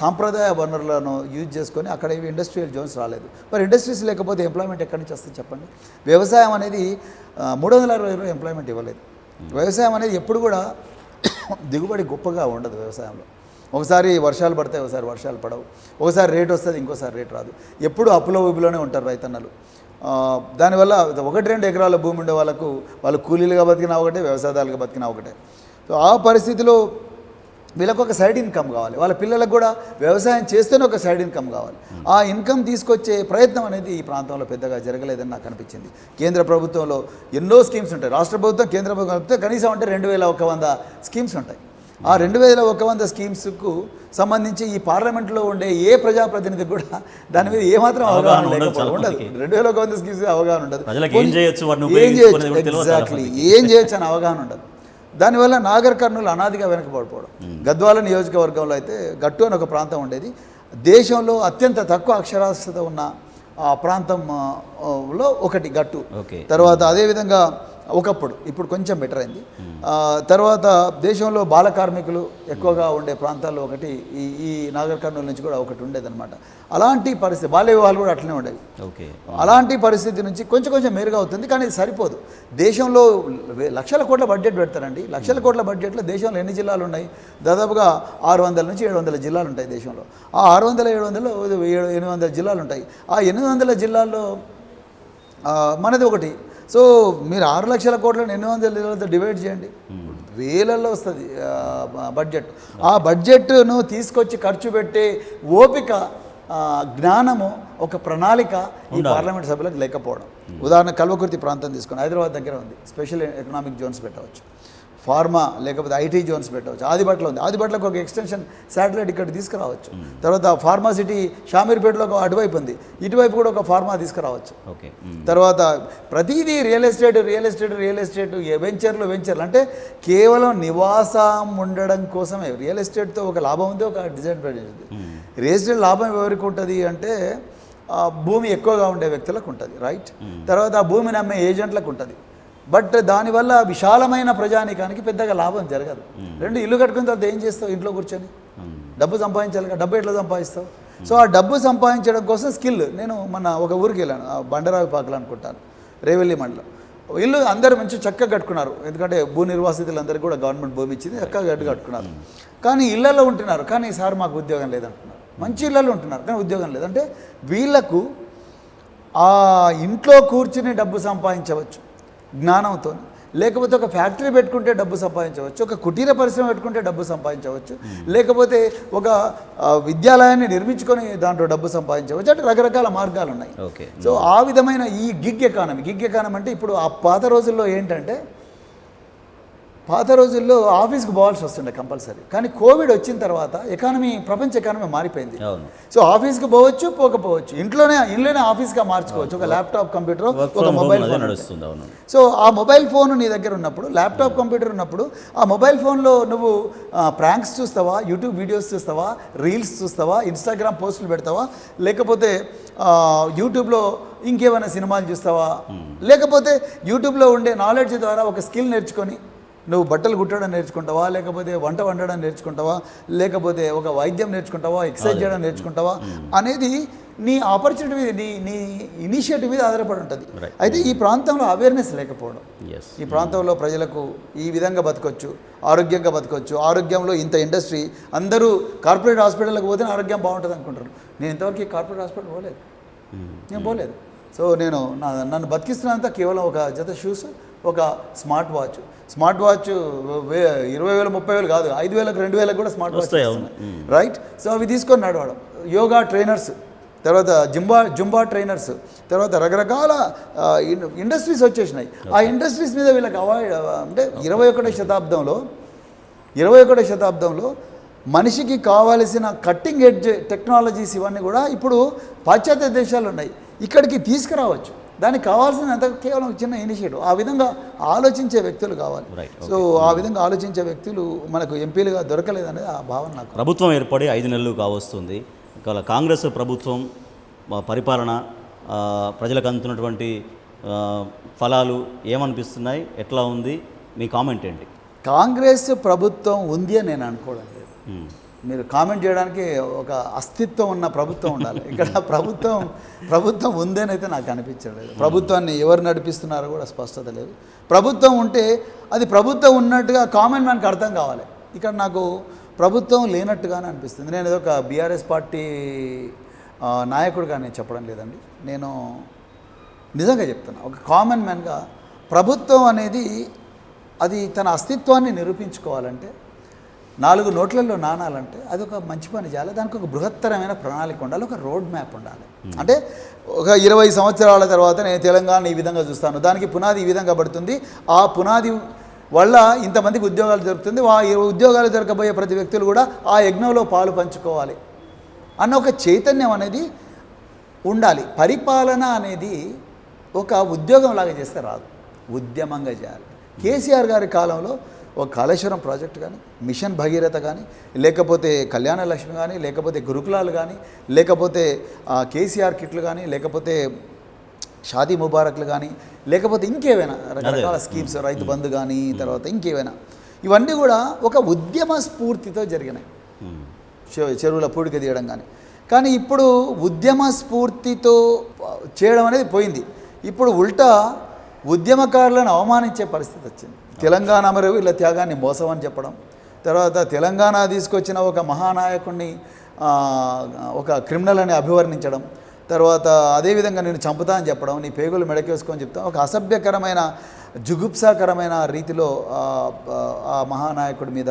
సాంప్రదాయ వనరులను యూజ్ చేసుకొని అక్కడ ఇవి ఇండస్ట్రియల్ జోన్స్ రాలేదు. మరి ఇండస్ట్రీస్ లేకపోతే ఎంప్లాయ్మెంట్ ఎక్కడి నుంచి వస్తుంది చెప్పండి? వ్యవసాయం అనేది 360 ఎంప్లాయ్మెంట్ ఇవ్వలేదు. వ్యవసాయం అనేది ఎప్పుడు కూడా దిగుబడి గొప్పగా ఉండదు. వ్యవసాయంలో ఒకసారి వర్షాలు పడతాయి, ఒకసారి వర్షాలు పడవు, ఒకసారి రేట్ వస్తుంది, ఇంకోసారి రేట్ రాదు. ఎప్పుడు అప్పులో ఊబిలోనే ఉంటారు రైతన్నలు. దానివల్ల 1-2 ఎకరాల భూమి ఉండే వాళ్ళు కూలీలుగా బతికినా ఒకటే, వ్యవసాయదారులుగా బతికినా ఒకటే. సో ఆ పరిస్థితిలో వీళ్ళకు ఒక సైడ్ ఇన్కమ్ కావాలి, వాళ్ళ పిల్లలకు కూడా వ్యవసాయం చేస్తేనే ఒక సైడ్ ఇన్కమ్ కావాలి. ఆ ఇన్కమ్ తీసుకొచ్చే ప్రయత్నం అనేది ఈ ప్రాంతంలో పెద్దగా జరగలేదని నాకు అనిపించింది. కేంద్ర ప్రభుత్వంలో ఎన్నో స్కీమ్స్ ఉంటాయి, రాష్ట్ర ప్రభుత్వం, కేంద్ర ప్రభుత్వం కనీసం అంటే 2100 స్కీమ్స్ ఉంటాయి. ఆ 2100 స్కీమ్స్కు సంబంధించి ఈ పార్లమెంట్లో ఉండే ఏ ప్రజాప్రతినిధి కూడా దాని మీద ఏమాత్రం అవగాహన ఉండదు. 2100 స్కీమ్స్ అవగాహన ఉండదు, ఏం చేయొచ్చు ఎగ్జాక్ట్లీ ఏం చేయొచ్చు అని అవగాహన ఉండదు. దానివల్ల నాగర్ కర్నూలు అనాదిగా వెనకబడిపోవడం. గద్వాల నియోజకవర్గంలో అయితే గట్టు అని ఒక ప్రాంతం ఉండేది. దేశంలో అత్యంత తక్కువ అక్షరాస్యత ఉన్న ప్రాంతంలో ఒకటి గట్టు. తర్వాత అదేవిధంగా ఇప్పుడు కొంచెం బెటర్ అయింది. తర్వాత దేశంలో బాల కార్మికులు ఎక్కువగా ఉండే ప్రాంతాల్లో ఒకటి ఈ నాగర్ కర్నూలు నుంచి కూడా ఒకటి ఉండేదన్నమాట. అలాంటి పరిస్థితి, బాల్య వివాహాలు కూడా అట్లనే ఉండేవి. అలాంటి పరిస్థితి నుంచి కొంచెం మెరుగు అవుతుంది, కానీ ఇది సరిపోదు. దేశంలో లక్షల కోట్ల బడ్జెట్ పెడతారండి. లక్షల కోట్ల బడ్జెట్లో దేశంలో ఎన్ని జిల్లాలు ఉన్నాయి? దాదాపుగా 600 నుంచి 700 జిల్లాలు ఉంటాయి దేశంలో. ఆ 600-700 జిల్లాలు ఉంటాయి. ఆ 800 జిల్లాల్లో మనది ఒకటి. సో మీరు 6 లక్షల కోట్లను 800 జిల్లాలతో డివైడ్ చేయండి, వేలల్లో వస్తుంది బడ్జెట్. ఆ బడ్జెట్ను తీసుకొచ్చి ఖర్చు పెట్టే ఓపిక, జ్ఞానము, ఒక ప్రణాళిక ఈ పార్లమెంట్ సభ్యులకు లేకపోవడం. ఉదాహరణ కల్వకుర్తి ప్రాంతం తీసుకొని హైదరాబాద్ దగ్గర ఉంది, స్పెషల్ ఎకనామిక్ జోన్స్ పెట్టవచ్చు. ఫార్మా లేకపోతే ఐటీ జోన్స్ పెట్టవచ్చు. ఆదిబట్ల ఉంది, ఆదిబట్లకు ఒక ఎక్స్టెన్షన్ శాటిలైట్ ఇక్కడ తీసుకురావచ్చు. తర్వాత ఫార్మా సిటీ షామీర్పేటలో ఒక అటువైపు ఉంది, ఇటువైపు కూడా ఒక ఫార్మా తీసుకురావచ్చు. తర్వాత ప్రతిదీ రియల్ ఎస్టేట్, వెంచర్లు అంటే కేవలం నివాసం ఉండడం కోసమే. రియల్ ఎస్టేట్తో ఒక లాభం ఉంది, ఒక డిసడ్వాంటేజ్ ఉంది. రియల్ ఎస్టేట్ లాభం ఎవరికి ఉంటుంది అంటే భూమి ఎక్కువగా ఉండే వ్యక్తులకు ఉంటుంది, రైట్. తర్వాత ఆ భూమిని అమ్మే ఏజెంట్లకు ఉంటుంది. బట్ దానివల్ల విశాలమైన ప్రజానీకానికి పెద్దగా లాభం జరగదు. ఇల్లు కట్టుకున్న తర్వాత ఏం చేస్తావు? ఇంట్లో కూర్చొని డబ్బు సంపాదించాలి. డబ్బు ఎట్లా సంపాదిస్తావు? సో ఆ డబ్బు సంపాదించడం కోసం స్కిల్. నేను ఒక ఊరికి వెళ్ళాను, బండరావి పాకలు అనుకుంటాను, రేవెల్లి మండలం. ఇల్లు అందరూ మంచి చక్కగా కట్టుకున్నారు, ఎందుకంటే భూ నిర్వాసితులందరికీ కూడా గవర్నమెంట్ భూమి ఇచ్చింది, చక్కగా కట్టుకున్నారు. కానీ ఇళ్లలో ఉంటున్నారు, కానీ సార్ మాకు ఉద్యోగం లేదంటున్నారు. మంచి ఇళ్లలో ఉంటున్నారు కానీ ఉద్యోగం లేదంటే వీళ్లకు ఆ ఇంట్లో కూర్చుని డబ్బు సంపాదించవచ్చు జ్ఞానంతో, లేకపోతే ఒక ఫ్యాక్టరీ పెట్టుకుంటే డబ్బు సంపాదించవచ్చు, ఒక కుటీర పరిశ్రమ పెట్టుకుంటే డబ్బు సంపాదించవచ్చు, లేకపోతే ఒక విద్యాలయాన్ని నిర్మించుకొని దాంట్లో డబ్బు సంపాదించవచ్చు. అంటే రకరకాల మార్గాలు ఉన్నాయి. సో ఆ విధమైన ఈ గిగ్ ఎకానమీ అంటే ఇప్పుడు ఆ పాత రోజుల్లో ఏంటంటే, పాత రోజుల్లో ఆఫీస్కి పోవాల్సి వస్తుండే కంపల్సరీ. కానీ కోవిడ్ వచ్చిన తర్వాత ప్రపంచ ఎకానమీ మారిపోయింది. సో ఆఫీస్కి పోకపోవచ్చు, ఇంట్లోనే ఆఫీస్గా మార్చుకోవచ్చు. ఒక ల్యాప్టాప్ కంప్యూటర్, ఒక మొబైల్ ఫోన్. సో ఆ మొబైల్ ఫోన్ నీ దగ్గర ఉన్నప్పుడు, ల్యాప్టాప్ కంప్యూటర్ ఉన్నప్పుడు, ఆ మొబైల్ ఫోన్లో నువ్వు ప్రాంక్స్ చూస్తావా, యూట్యూబ్ వీడియోస్ చూస్తావా, రీల్స్ చూస్తావా, ఇన్స్టాగ్రామ్ పోస్టులు పెడతావా, లేకపోతే యూట్యూబ్లో ఇంకేమైనా సినిమాలు చూస్తావా, లేకపోతే యూట్యూబ్లో ఉండే నాలెడ్జ్ ద్వారా ఒక స్కిల్ నేర్చుకొని నువ్వు బట్టలు కుట్టడం నేర్చుకుంటావా, లేకపోతే వంట వండడం నేర్చుకుంటావా, లేకపోతే ఒక వైద్యం నేర్చుకుంటావా, ఎక్సర్సైజ్ చేయడం నేర్చుకుంటావా అనేది నీ ఆపర్చునిటీ మీద, నీ ఇనిషియేటివ్ మీద ఆధారపడి ఉంటుంది. అయితే ఈ ప్రాంతంలో అవేర్నెస్ లేకపోవడం, ఈ ప్రాంతంలో ప్రజలకు ఈ విధంగా బతకొచ్చు, ఆరోగ్యంగా బతకొచ్చు, ఆరోగ్యంలో ఇంత ఇండస్ట్రీ, అందరూ కార్పొరేట్ హాస్పిటల్కి పోతే ఆరోగ్యం బాగుంటుంది అనుకుంటారు. నేను ఇంతవరకు ఈ కార్పొరేట్ హాస్పిటల్ పోలేదు, నేను పోలేదు. సో నన్ను బతికిస్తున్నంత కేవలం ఒక జత షూస్, ఒక స్మార్ట్ వాచ్ 20,000 30,000 కాదు, 5,000 2,000 కూడా స్మార్ట్ వాచ్ రైట్. సో అవి తీసుకొని నడవడం, యోగా ట్రైనర్స్, తర్వాత జుంబా ట్రైనర్స్, తర్వాత రకరకాల ఇండస్ట్రీస్ వచ్చేసినాయి. ఆ ఇండస్ట్రీస్ మీద వీళ్ళకి అంటే 21వ శతాబ్దంలో మనిషికి కావలసిన కట్టింగ్ ఎడ్జ్ టెక్నాలజీస్ ఇవన్నీ కూడా ఇప్పుడు పాశ్చాత్య దేశాలు ఉన్నాయి, ఇక్కడికి తీసుకురావచ్చు. దానికి కావాల్సినంత కేవలం చిన్న ఇనిషియేటివ్. ఆ విధంగా ఆలోచించే వ్యక్తులు కావాలి. సో ఆ విధంగా ఆలోచించే వ్యక్తులు మనకు ఎంపీలుగా దొరకలేదనేది ఆ భావన నాకు. ప్రభుత్వం ఏర్పడి 5 నెలలు కావస్తుంది. ఇవాళ కాంగ్రెస్ ప్రభుత్వం పరిపాలన ప్రజలకు అందుతున్నటువంటి ఫలాలు ఏమనిపిస్తున్నాయి, ఎట్లా ఉంది, మీ కామెంట్ ఏంటి? కాంగ్రెస్ ప్రభుత్వం ఉంది అని నేను అనుకోవడం లేదు. మీరు కామెంట్ చేయడానికి ఒక అస్తిత్వం ఉన్న ప్రభుత్వం ఉండాలి. ఇక్కడ ప్రభుత్వం ఉందని అయితే నాకు అనిపించలేదు. ప్రభుత్వాన్ని ఎవరు నడిపిస్తున్నారో కూడా స్పష్టత లేదు. ప్రభుత్వం ఉంటే అది ప్రభుత్వం ఉన్నట్టుగా కామన్ మ్యాన్కి అర్థం కావాలి. ఇక్కడ నాకు ప్రభుత్వం లేనట్టుగానే అనిపిస్తుంది. నేను ఏదో ఒక బీఆర్ఎస్ పార్టీ నాయకుడిగా నేను చెప్పడం లేదండి, నేను నిజంగా చెప్తున్నా. ఒక కామన్ మ్యాన్గా ప్రభుత్వం అనేది అది తన అస్తిత్వాన్ని నిరూపించుకోవాలంటే, 4 నోట్లలో నాణాలంటే అది ఒక మంచి పని చేయాలి. దానికి ఒక బృహత్తరమైన ప్రణాళిక ఉండాలి, ఒక రోడ్ మ్యాప్ ఉండాలి. అంటే ఒక 20 సంవత్సరాల తర్వాత నేను తెలంగాణ ఈ విధంగా చూస్తాను, దానికి పునాది ఈ విధంగా పడుతుంది, ఆ పునాది వల్ల ఇంతమందికి ఉద్యోగాలు దొరుకుతుంది, ఆ ఉద్యోగాలు దొరకబోయే ప్రతి వ్యక్తులు కూడా ఆ యజ్ఞంలో పాలు పంచుకోవాలి అన్న ఒక చైతన్యం అనేది ఉండాలి. పరిపాలన అనేది ఒక ఉద్యోగంలాగా చేస్తే రాదు, ఉద్యమంగా చేయాలి. కేసీఆర్ గారి కాలంలో ఒక కాళేశ్వరం ప్రాజెక్టు కానీ, మిషన్ భగీరథ కానీ, లేకపోతే కళ్యాణ లక్ష్మి కానీ, లేకపోతే గురుకులాలు కానీ, లేకపోతే కేసీఆర్ కిట్లు కానీ, లేకపోతే షాదీ ముబారక్లు కానీ, లేకపోతే ఇంకేమైనా రకరకాల స్కీమ్స్, రైతు బంధు కానీ, తర్వాత ఇంకేమైనా, ఇవన్నీ కూడా ఒక ఉద్యమ స్ఫూర్తితో జరిగినాయి. చెరువుల పూడిక తీయడం కానీ ఇప్పుడు ఉద్యమ స్ఫూర్తితో చేయడం అనేది పోయింది. ఇప్పుడు ఉల్టా ఉద్యమకారులను అవమానించే పరిస్థితి వచ్చింది. తెలంగాణ అమరవీరుల త్యాగాన్ని మోసం అని చెప్పడం, తర్వాత తెలంగాణ తీసుకొచ్చిన ఒక మహానాయకుడిని ఒక క్రిమినల్ అని అభివర్ణించడం, తర్వాత అదేవిధంగా నేను చంపుతా అని చెప్పడం, నీ పేగులు మెడకేసుకొని చెప్తాం, ఒక అసభ్యకరమైన జుగుప్సాకరమైన రీతిలో ఆ మహానాయకుడి మీద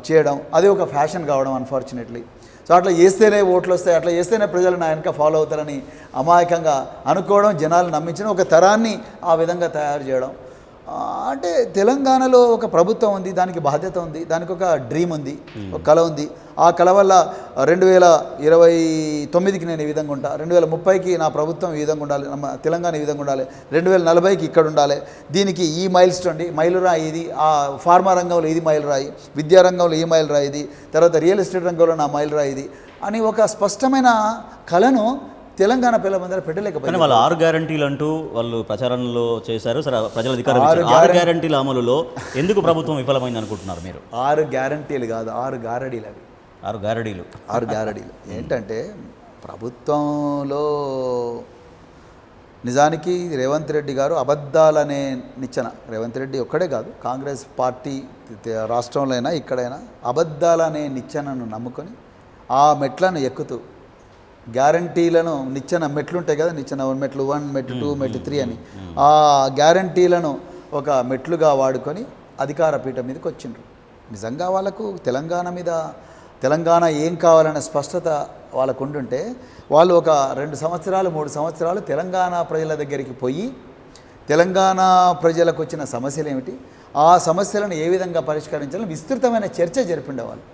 చేయడం, అది ఒక ఫ్యాషన్ కావడం అన్ఫార్చునేట్లీ. సో అట్లా చేస్తేనే ఓట్లు వస్తాయి, అట్లా చేస్తేనే ప్రజలు నా వెనక ఫాలో అవుతారని అమాయకంగా అనుకోవడం, జనాలు నమ్మించడం, ఒక తరాన్ని ఆ విధంగా తయారు చేయడం. అంటే తెలంగాణలో ఒక ప్రభుత్వం ఉంది, దానికి బాధ్యత ఉంది, దానికి ఒక డ్రీమ్ ఉంది, ఒక కళ ఉంది. ఆ కళ వల్ల 2029కి నేను ఈ విధంగా ఉంటా, 2030కి నా ప్రభుత్వం ఈ విధంగా ఉండాలి, మన తెలంగాణ ఈ విధంగా ఉండాలి, 2040కి ఇక్కడ ఉండాలి, దీనికి ఈ మైలురాయి ఇది, ఆ ఫార్మా రంగంలో ఇది మైలురాయి, విద్యారంగంలో ఈ మైలురాయి ఇది, తర్వాత రియల్ ఎస్టేట్ రంగంలో నా మైలురాయి ఇది అని ఒక స్పష్టమైన కళను తెలంగాణ పిల్లల ముందర పెట్టలేకపోయింది. వాళ్ళు 6 గ్యారంటీలు అంటూ వాళ్ళు ప్రచారంలో చేశారు. సరే, ప్రజల అధికారం 6 గ్యారంటీల అమలులో ఎందుకు ప్రభుత్వం విఫలమైంది అనుకుంటున్నారు మీరు? 6 గ్యారంటీలు కాదు, 6 గారడీలు అవి. 6 గారడీలు ఏంటంటే ప్రభుత్వంలో నిజానికి రేవంత్ రెడ్డి గారు అబద్ధాలనే నిచ్చెన, రేవంత్ రెడ్డి ఒక్కడే కాదు, కాంగ్రెస్ పార్టీ రాష్ట్రంలో అయినా ఇక్కడైనా అబద్ధాలనే నిచ్చెనను నమ్ముకొని ఆ మెట్లను ఎక్కుతూ గ్యారంటీలను, నిచ్చెన మెట్లు ఉంటాయి కదా, నిచ్చెన మెట్లు 1 మెట్లు 2 మెట్లు 3 అని, ఆ గ్యారంటీలను ఒక మెట్లుగా వాడుకొని అధికార పీఠం మీదకి వచ్చిండ్రు. నిజంగా వాళ్ళకు తెలంగాణ ఏం కావాలనే స్పష్టత వాళ్ళకు ఉండుంటే వాళ్ళు ఒక 2 సంవత్సరాలు 3 సంవత్సరాలు తెలంగాణ ప్రజల దగ్గరికి పోయి తెలంగాణ ప్రజలకు వచ్చిన సమస్యలు ఏమిటి, ఆ సమస్యలను ఏ విధంగా పరిష్కరించాలని విస్తృతమైన చర్చ జరిపిండేవాళ్ళు.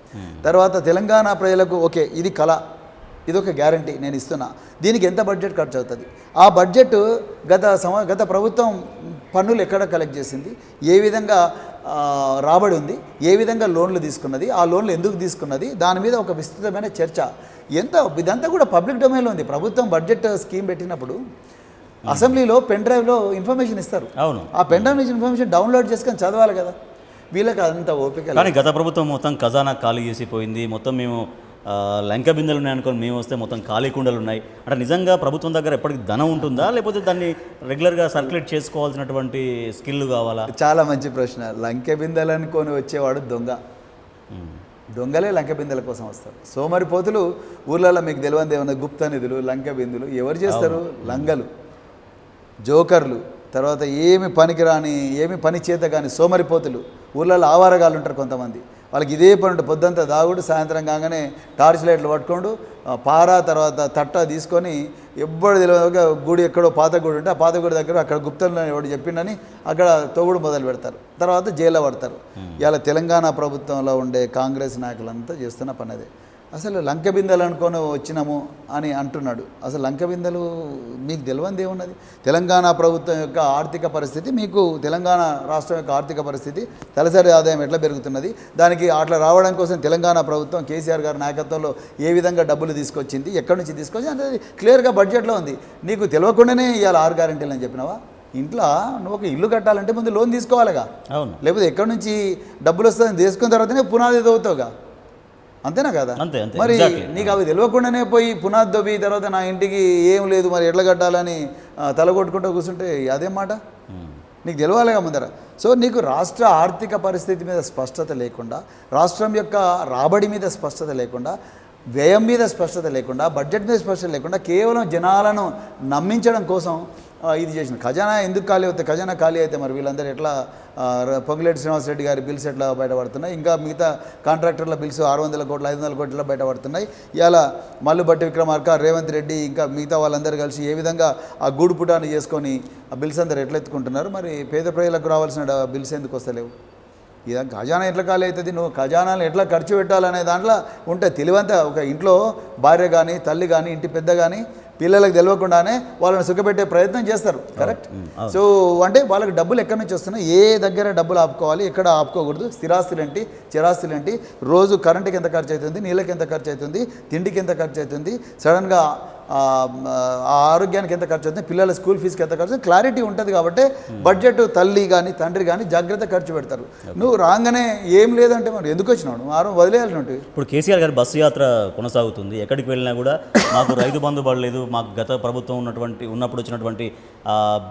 తర్వాత తెలంగాణ ప్రజలకు ఓకే ఇది కళ, ఇదొక గ్యారంటీ నేను ఇస్తున్నా, దీనికి ఎంత బడ్జెట్ ఖర్చు అవుతుంది, ఆ బడ్జెట్ గత ప్రభుత్వం పన్నులు ఎక్కడ కలెక్ట్ చేసింది, ఏ విధంగా రాబడి ఉంది, ఏ విధంగా లోన్లు తీసుకున్నది, ఆ లోన్లు ఎందుకు తీసుకున్నది, దాని మీద ఒక విస్తృతమైన చర్చ. ఇదంతా కూడా పబ్లిక్ డొమైన్లో ఉంది. ప్రభుత్వం బడ్జెట్ స్కీమ్ పెట్టినప్పుడు అసెంబ్లీలో పెన్ డ్రైవ్లో ఇన్ఫర్మేషన్ ఇస్తారు. అవును, ఆ పెన్ డ్రైవ్ నుంచి ఇన్ఫర్మేషన్ డౌన్లోడ్ చేసుకొని చదవాలి కదా. వీళ్ళకి అంత ఓపిక. కానీ గత ప్రభుత్వం మొత్తం ఖజానా ఖాళీ చేసిపోయింది. మొత్తం మేము లంక బిందెలు ఉన్నాయి అనుకోని మేము వస్తే మొత్తం ఖాళీ కుండలు ఉన్నాయి అంటే నిజంగా ప్రభుత్వం దగ్గర ఎప్పటికీ ధనం ఉంటుందా, లేకపోతే దాన్ని రెగ్యులర్గా సర్క్యులేట్ చేసుకోవాల్సినటువంటి స్కిల్ కావాలా? చాలా మంచి ప్రశ్న. లంకె బిందెలు అనుకొని వచ్చేవాడు దొంగలే లంకె బిందెల కోసం వస్తారు. సోమరిపోతులు ఊర్లలో మీకు తెలియదు ఏమన్నా గుప్త నిధులు, లంకె బిందులు ఎవరు చేస్తారు? లంగలు, జోకర్లు, తర్వాత ఏమి పని చేత కానీ సోమరిపోతులు. ఊర్లలో ఆవారగాళ్ళు ఉంటారు కొంతమంది, వాళ్ళకి ఇదే పని ఉంటుంది. పొద్దుంతా దాగుడు, సాయంత్రం కాగానే టార్చ్ లైట్లు పట్టుకోండు, పారా తర్వాత తట్ట తీసుకొని ఎవ్వడు తెలియదు గుడి ఎక్కడో పాత గుడి ఉంటే ఆ పాత గుడి దగ్గర అక్కడ గుప్తలు ఎవడు చెప్పిండని అక్కడ తోగుడు మొదలు పెడతారు, తర్వాత జైల్లో పడతారు. ఇలా తెలంగాణ ప్రభుత్వంలో ఉండే కాంగ్రెస్ నాయకులంతా చేస్తున్న పని అదే. అసలు లంక బిందెలు అనుకొని వచ్చినాము అని అంటున్నాడు. అసలు లంక బిందెలు మీకు తెలియంది ఏమున్నది? తెలంగాణ ప్రభుత్వం యొక్క ఆర్థిక పరిస్థితి, మీకు తెలంగాణ రాష్ట్రం యొక్క ఆర్థిక పరిస్థితి, తలసరి ఆదాయం ఎట్లా పెరుగుతున్నది, దానికి అట్లా రావడం కోసం తెలంగాణ ప్రభుత్వం కేసీఆర్ గారి నాయకత్వంలో ఏ విధంగా డబ్బులు తీసుకొచ్చింది, ఎక్కడి నుంచి తీసుకొచ్చింది అనేది క్లియర్గా బడ్జెట్లో ఉంది. నీకు తెలియకుండానే ఇవాళ 6 గ్యారెంటీలు అని చెప్పినావా? ఇంట్లో నువ్వు ఒక ఇల్లు కట్టాలంటే ముందు లోన్ తీసుకోవాలిగా, లేకపోతే ఎక్కడి నుంచి డబ్బులు వస్తుందని తీసుకున్న తర్వాతనే పునాది దవ్వుతావుగా, అంతేనా కదా? మరి నీకు అవి తెలియకుండానే పోయి పునాది దవ్వి తర్వాత నా ఇంటికి ఏం లేదు మరి ఎట్లా కట్టాలని తలగొట్టుకుంటూ కూర్చుంటే అదేం మాట? నీకు తెలియాలిగా ముందర. సో నీకు రాష్ట్ర ఆర్థిక పరిస్థితి మీద స్పష్టత లేకుండా, రాష్ట్రం యొక్క రాబడి మీద స్పష్టత లేకుండా, వ్యయం మీద స్పష్టత లేకుండా, బడ్జెట్ మీద స్పష్టత లేకుండా కేవలం జనాలను నమ్మించడం కోసం ఇది చేసిన. ఖజానా ఎందుకు ఖాళీ అవుతాయి? ఖజానా ఖాళీ అయితే మరి వీళ్ళందరూ ఎట్లా పొంగులేటి శ్రీనివాసరెడ్డి గారి బిల్స్ ఎట్లా బయటపడుతున్నాయి, ఇంకా మిగతా కాంట్రాక్టర్ల బిల్స్ 600 కోట్లు 500 కోట్ల బయటపడుతున్నాయి. ఇవాళ మల్లుబట్టి విక్రమార్క, రేవంత్ రెడ్డి ఇంకా మిగతా వాళ్ళందరూ కలిసి ఏ విధంగా ఆ గూడు పుటాన్ని చేసుకొని ఆ బిల్స్ అందరూ ఎట్లా ఎత్తుకుంటున్నారు? మరి పేద ప్రజలకు రావాల్సిన బిల్స్ ఎందుకు వస్తలేవు? ఇదా ఖజానా ఎట్లా ఖాళీ అవుతుంది? నువ్వు ఖజానాలు ఎట్లా ఖర్చు పెట్టాలనే దాంట్లో ఉంటే తెలివంతా. ఒక ఇంట్లో భార్య కానీ తల్లి కానీ ఇంటి పెద్ద కానీ పిల్లలకు తెలియకుండానే వాళ్ళని సుఖపెట్టే ప్రయత్నం చేస్తారు. కరెక్ట్. సో అంటే వాళ్ళకి డబ్బులు ఎక్కడి నుంచి వస్తున్నాయి, ఏ దగ్గర డబ్బులు ఆపుకోవాలి, ఎక్కడ ఆపుకోకూడదు, స్థిరాస్తులేంటి చిరాస్తులేంటి, రోజు కరెంటుకి ఎంత ఖర్చు అవుతుంది, నీళ్ళకి ఎంత ఖర్చు అవుతుంది, తిండికి ఎంత ఖర్చు అవుతుంది, సడన్గా ఆరోగ్యానికి ఎంత ఖర్చు అవుతుంది, పిల్లల స్కూల్ ఫీజుకి ఎంత ఖర్చు, క్లారిటీ ఉంటుంది. కాబట్టి బడ్జెట్ తల్లి కానీ తండ్రి కానీ జాగ్రత్త ఖర్చు పెడతారు. నువ్వు రాగానే ఏం లేదంటే మరి ఎందుకు వచ్చినావు? నువ్వు వదిలేయాలి. ఇప్పుడు కేసీఆర్ గారి బస్సు యాత్ర కొనసాగుతుంది. ఎక్కడికి వెళ్ళినా కూడా మాకు రైతు బంధు పడలేదు, మాకు గత ప్రభుత్వం ఉన్నప్పుడు వచ్చినటువంటి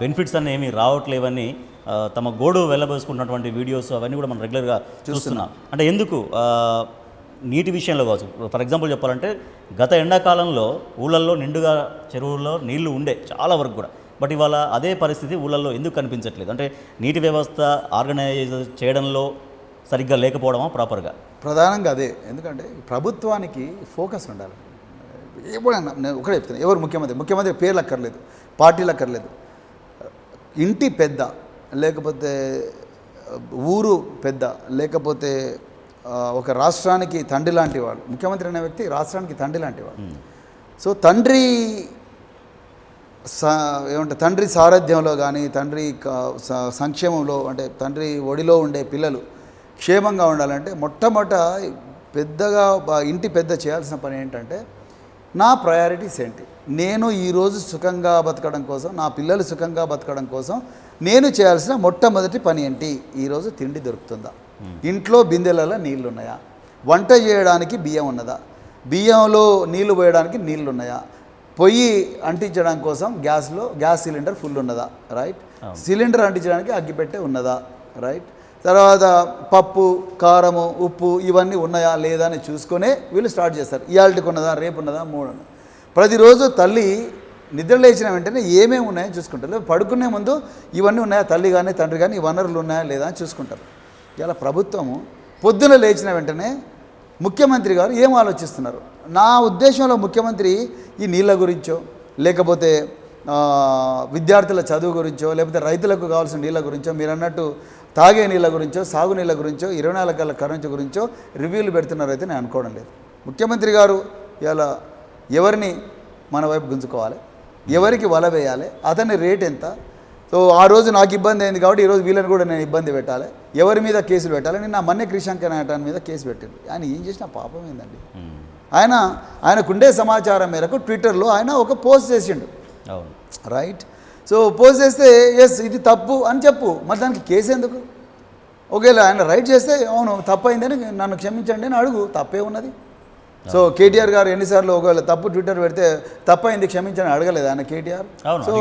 బెనిఫిట్స్ అన్నీ ఏమీ రావట్లేవని తమ గోడు వెళ్ళబోసుకున్నటువంటి వీడియోస్ అవన్నీ కూడా మనం రెగ్యులర్గా చూస్తున్నాం. అంటే ఎందుకు నీటి విషయంలో కావచ్చు, ఫర్ ఎగ్జాంపుల్ చెప్పాలంటే గత ఎండాకాలంలో ఊళ్ళల్లో నిండుగా చెరువుల్లో నీళ్లు ఉండే చాలా వరకు కూడా, బట్ ఇవాళ అదే పరిస్థితి ఊళ్ళల్లో ఎందుకు కనిపించట్లేదు? అంటే నీటి వ్యవస్థ ఆర్గనైజ్ చేయడంలో సరిగ్గా లేకపోవడమా ప్రాపర్గా? ప్రధానంగా అదే. ఎందుకంటే ప్రభుత్వానికి ఫోకస్ ఉండాలి. ఎప్పుడైనా నేను ఒకటే చెప్తాను, ఎవరు ముఖ్యమంత్రి పేర్లు అక్కర్లేదు, పార్టీలు అక్కర్లేదు, ఇంటి పెద్ద లేకపోతే ఊరు పెద్ద లేకపోతే ఒక రాష్ట్రానికి తండ్రి లాంటి వాడు, ముఖ్యమంత్రి అనే వ్యక్తి రాష్ట్రానికి తండ్రి లాంటి వాడు. సో తండ్రి సారథ్యంలో కానీ తండ్రి సంక్షేమంలో అంటే తండ్రి ఒడిలో ఉండే పిల్లలు క్షేమంగా ఉండాలంటే మొట్టమొదట పెద్దగా ఇంటి పెద్ద చేయాల్సిన పని ఏంటంటే నా ప్రయారిటీస్ ఏంటి, నేను ఈరోజు సుఖంగా బతకడం కోసం, నా పిల్లలు సుఖంగా బతకడం కోసం నేను చేయాల్సిన మొట్టమొదటి పని ఏంటి? ఈరోజు తిండి దొరుకుతుందా, ఇంట్లో బిందెలలో నీళ్ళు ఉన్నాయా, వంట చేయడానికి బియ్యం ఉన్నదా, బియ్యంలో నీళ్లు పోయడానికి నీళ్ళు ఉన్నాయా, పొయ్యి అంటించడం కోసం గ్యాస్ సిలిండర్ ఫుల్ ఉన్నదా, రైట్, సిలిండర్ అంటించడానికి అగ్గిపెట్టె ఉన్నదా, రైట్, తర్వాత పప్పు కారము ఉప్పు ఇవన్నీ ఉన్నాయా లేదా అని చూసుకొనే వీళ్ళు స్టార్ట్ చేస్తారు. ఇవాళకి ఉన్నదా, రేపు ఉన్నదా, 3 ప్రతిరోజు తల్లి నిద్ర లేచిన వెంటనే ఏమేమి ఉన్నాయో చూసుకుంటారు. లేదా పడుకునే ముందు ఇవన్నీ ఉన్నాయా, తల్లి కానీ తండ్రి కానీ ఈ వనరులు ఉన్నాయా లేదా అని చూసుకుంటారు. ఇలా ప్రభుత్వము పొద్దున లేచిన వెంటనే ముఖ్యమంత్రి గారు ఏం ఆలోచిస్తున్నారు? నా ఉద్దేశంలో ముఖ్యమంత్రి ఈ నీళ్ళ గురించో, లేకపోతే విద్యార్థుల చదువు గురించో, లేకపోతే రైతులకు కావాల్సిన నీళ్ళ గురించో, మీరు అన్నట్టు తాగే నీళ్ళ గురించో, సాగునీళ్ళ గురించో, 24 గంటల కరెంటు గురించో రివ్యూలు పెడుతున్నారైతే నేను అనుకోవడం లేదు. ముఖ్యమంత్రి గారు ఇలా ఎవరిని మన వైపు గుంజుకోవాలి, ఎవరికి వల వేయాలి, అతని రేట్ ఎంత, సో ఆ రోజు నాకు ఇబ్బంది అయింది కాబట్టి ఈరోజు వీళ్ళని కూడా నేను ఇబ్బంది పెట్టాలి, ఎవరి మీద కేసులు పెట్టాలి. నేను నా మన్నే క్రిషాంక్ నాయటన్ మీద కేసు పెట్టిండు. ఆయన ఏం చేసిన పాపం ఏందండి? ఆయనకుండే సమాచారం మేరకు ట్విట్టర్లో ఆయన ఒక పోస్ట్ చేసిండు, రైట్? సో పోస్ట్ చేస్తే ఎస్ ఇది తప్పు అని చెప్పు, మరి దానికి కేసు ఎందుకు? ఒకవేళ ఆయన రైట్ చేస్తే అవును తప్పైందని నన్ను క్షమించండి అని అడుగు, తప్పే ఉన్నది. సో కేటీఆర్ గారు ఎన్నిసార్లు ఒకవేళ తప్పు ట్విట్టర్ పెడితే తప్పైంది క్షమించని అడగలేదు ఆయన కేటీఆర్. సో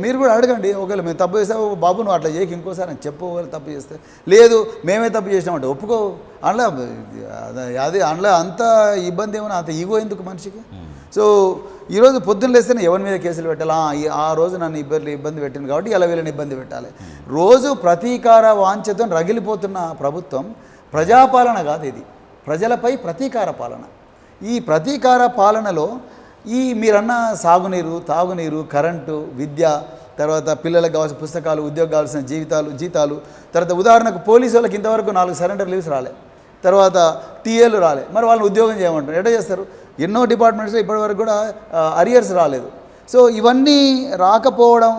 మీరు కూడా అడగండి, ఒకవేళ మేము తప్పు చేస్తే బాబు నువ్వు అట్లా చేయకు ఇంకోసారి అని చెప్పు. ఒకవేళ తప్పు చేస్తే లేదు మేమే తప్పు చేసినామంటే ఒప్పుకో. అందులో అది అందులో అంత ఇబ్బంది ఏమన్నా, అంత ఈగో ఎందుకు మనిషికి? సో ఈరోజు పొద్దున్న లేస్తేనే ఎవరి మీద కేసులు పెట్టాలి, ఆ రోజు నన్ను ఇబ్బంది పెట్టింది కాబట్టి ఇలా వీళ్ళని ఇబ్బంది పెట్టాలి. రోజు ప్రతీకార వాంఛతో రగిలిపోతున్న ప్రభుత్వం ప్రజాపాలన కాదు, ఇది ప్రజలపై ప్రతీకార పాలన. ఈ ప్రతీకార పాలనలో ఈ మీరన్న సాగునీరు, తాగునీరు, కరెంటు, విద్య, తర్వాత పిల్లలకు కావాల్సిన పుస్తకాలు, ఉద్యోగం కావాల్సిన జీతాలు, తర్వాత ఉదాహరణకు పోలీసు వాళ్ళకి ఇంతవరకు 4 సరెండర్ లీవ్స్ రాలే, తర్వాత టీఏలు రాలే, మరి వాళ్ళని ఉద్యోగం చేయమంటారు, ఎట్లా చేస్తారు? ఎన్నో డిపార్ట్మెంట్స్లో ఇప్పటివరకు కూడా అరియర్స్ రాలేదు. సో ఇవన్నీ రాకపోవడం,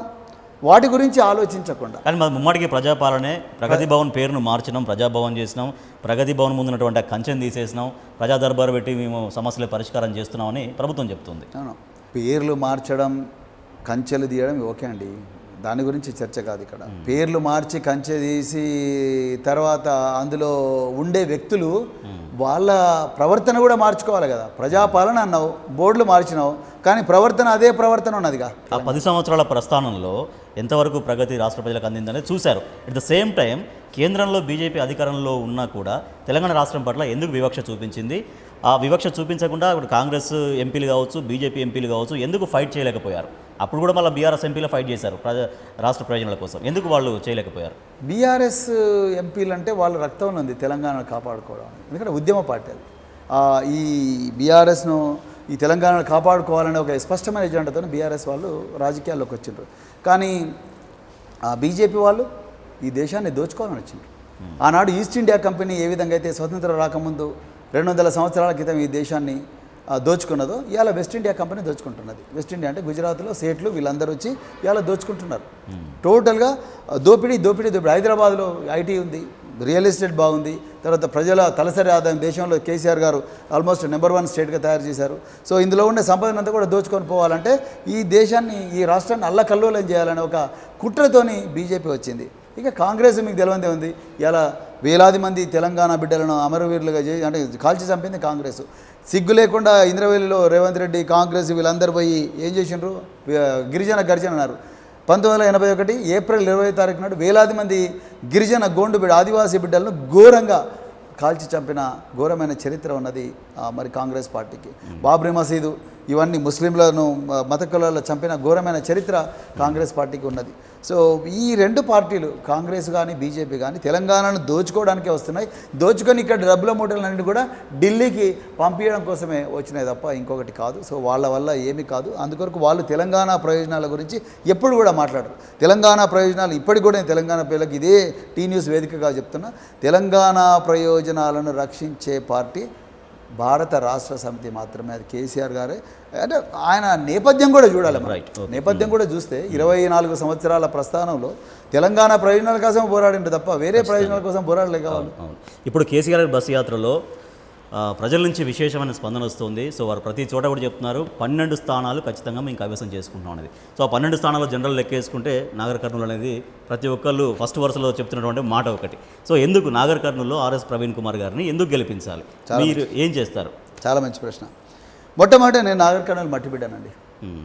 వాటి గురించి ఆలోచించకుండా కానీ మన ముమ్మడికి ప్రజాపాలనే, ప్రగతి భవన్ పేరును మార్చినాం, ప్రజాభవన్ చేసినాం, ప్రగతి భవన్ ముందు ఉన్నటువంటి కంచెను తీసేసినాం, ప్రజా దర్బారు పెట్టి మేము సమస్యల పరిష్కారం చేస్తున్నామని ప్రభుత్వం చెప్తుంది. పేర్లు మార్చడం, కంచెలు తీయడం ఓకే అండి, దాని గురించి చర్చ కాదు ఇక్కడ. పేర్లు మార్చి కంచె తీసి తర్వాత అందులో ఉండే వ్యక్తులు వాళ్ళ ప్రవర్తన కూడా మార్చుకోవాలి కదా. ప్రజాపాలన అన్నావు, బోర్డులు మార్చినావు, కానీ ప్రవర్తన అదే ప్రవర్తన ఉన్నదిగా. ఆ 10 సంవత్సరాల ప్రస్థానంలో ఎంతవరకు ప్రగతి రాష్ట్ర ప్రజలకు అందిందనేది చూశారు. అట్ ద సేమ్ టైం కేంద్రంలో బీజేపీ అధికారంలో ఉన్నా కూడా తెలంగాణ రాష్ట్రం పట్ల ఎందుకు వివక్ష చూపించింది? ఆ వివక్ష చూపించకుండా ఇప్పుడు కాంగ్రెస్ ఎంపీలు కావచ్చు, బీజేపీ ఎంపీలు కావచ్చు ఎందుకు ఫైట్ చేయలేకపోయారు? అప్పుడు కూడా మళ్ళీ బీఆర్ఎస్ ఎంపీలు ఫైట్ చేశారు రాష్ట్ర ప్రయోజనాల కోసం, ఎందుకు వాళ్ళు చేయలేకపోయారు? బీఆర్ఎస్ ఎంపీలు అంటే వాళ్ళ రక్తంలో ఉంది తెలంగాణను కాపాడుకోవడం, ఎందుకంటే ఉద్యమ పార్టీ అది. ఈ బీఆర్ఎస్ను ఈ తెలంగాణను కాపాడుకోవాలనే ఒక స్పష్టమైన ఎజెండాతో బీఆర్ఎస్ వాళ్ళు రాజకీయాల్లోకి వచ్చిండ్రు. కానీ బీజేపీ వాళ్ళు ఈ దేశాన్ని దోచుకోవాలని వచ్చిండ్రు. ఆనాడు ఈస్ట్ ఇండియా కంపెనీ ఏ విధంగా అయితే స్వతంత్రం రాకముందు 200 సంవత్సరాల క్రితం ఈ దేశాన్ని దోచుకున్నదో ఇవాళ వెస్ట్ ఇండియా కంపెనీ దోచుకుంటున్నది. వెస్ట్ ఇండియా అంటే గుజరాత్లో సేట్లు వీళ్ళందరూ వచ్చి ఇవాళ దోచుకుంటున్నారు. టోటల్గా దోపిడీ. హైదరాబాద్లో ఐటీ ఉంది, రియల్ ఎస్టేట్ బాగుంది, తర్వాత ప్రజల తలసరి ఆదాయం దేశంలో కేసీఆర్ గారు ఆల్మోస్ట్ నెంబర్ 1 స్టేట్గా తయారు చేశారు. సో ఇందులో ఉండే సంపదనంతా కూడా దోచుకొని పోవాలంటే ఈ దేశాన్ని, ఈ రాష్ట్రాన్ని అల్లకల్లోలం చేయాలనే ఒక కుట్రతోని బీజేపీ వచ్చింది. ఇక కాంగ్రెస్ మీకు తెలియందే ఉంది, ఇలా వేలాది మంది తెలంగాణ బిడ్డలను అమరవీరులుగా చేసి అంటే కాల్చి చంపింది కాంగ్రెస్. సిగ్గు లేకుండా ఇంద్రవెల్లిలో రేవంత్ రెడ్డి, కాంగ్రెస్ వీళ్ళందరూ పోయి ఏం చేసిండ్రు? గిరిజన గర్జన అన్నారు. 1981 ఏప్రిల్ 20వ తారీఖు నాడు వేలాది మంది గిరిజన గోండు బిడ్డ ఆదివాసీ బిడ్డలను ఘోరంగా కాల్చి చంపిన ఘోరమైన చరిత్ర ఉన్నది మరి కాంగ్రెస్ పార్టీకి. బాబ్రీ మసీదు ఇవన్నీ ముస్లింలను మత కులాల్లో చంపిన ఘోరమైన చరిత్ర కాంగ్రెస్ పార్టీకి ఉన్నది. సో ఈ 2 పార్టీలు కాంగ్రెస్ కానీ బీజేపీ కానీ తెలంగాణను దోచుకోవడానికే వస్తున్నాయి. దోచుకొని ఇక్కడ డబ్బుల మూటలన్నింటినీ కూడా ఢిల్లీకి పంపించడం కోసమే వచ్చినాయి తప్ప ఇంకొకటి కాదు. సో వాళ్ళ వల్ల ఏమీ కాదు. అందుకొరకు వాళ్ళు తెలంగాణ ప్రయోజనాల గురించి ఎప్పుడు కూడా మాట్లాడరు. తెలంగాణ ప్రయోజనాలు ఇప్పటికి కూడా నేను తెలంగాణ పిల్లలకి ఇదే టీ న్యూస్ వేదికగా చెప్తున్నా, తెలంగాణ ప్రయోజనాలను రక్షించే పార్టీ భారత రాష్ట్ర సమితి మాత్రమే. అది కేసీఆర్ గారే. అంటే ఆయన నేపథ్యం కూడా చూడాలి. నేపథ్యం కూడా చూస్తే 24 సంవత్సరాల ప్రస్థానంలో తెలంగాణ ప్రయోజనాల కోసం పోరాడింది తప్ప వేరే ప్రయోజనాల కోసం పోరాడలే కావాలి. ఇప్పుడు కేసీఆర్ బస్సు యాత్రలో ప్రజల నుంచి విశేషమైన స్పందన వస్తుంది. సో వారు ప్రతి చోట కూడా చెప్తున్నారు 12 స్థానాలు ఖచ్చితంగా మేము కైవసం చేసుకుంటున్నాం అనేది. సో ఆ 12 స్థానాలు జనరల్ లెక్కేసుకుంటే నాగర్ కర్నూలు అనేది ప్రతి ఒక్కళ్ళు ఫస్ట్ వరుసలో చెప్తున్నటువంటి మాట ఒకటి. సో ఎందుకు నాగర్ కర్నూలులో ఆర్ఎస్ ప్రవీణ్ కుమార్ గారిని ఎందుకు గెలిపించాలి? మీరు ఏం చేస్తారు? చాలా మంచి ప్రశ్న. మొట్టమొదటి నేను నాగర్ కర్నూలు మట్టిబిడ్డానండి.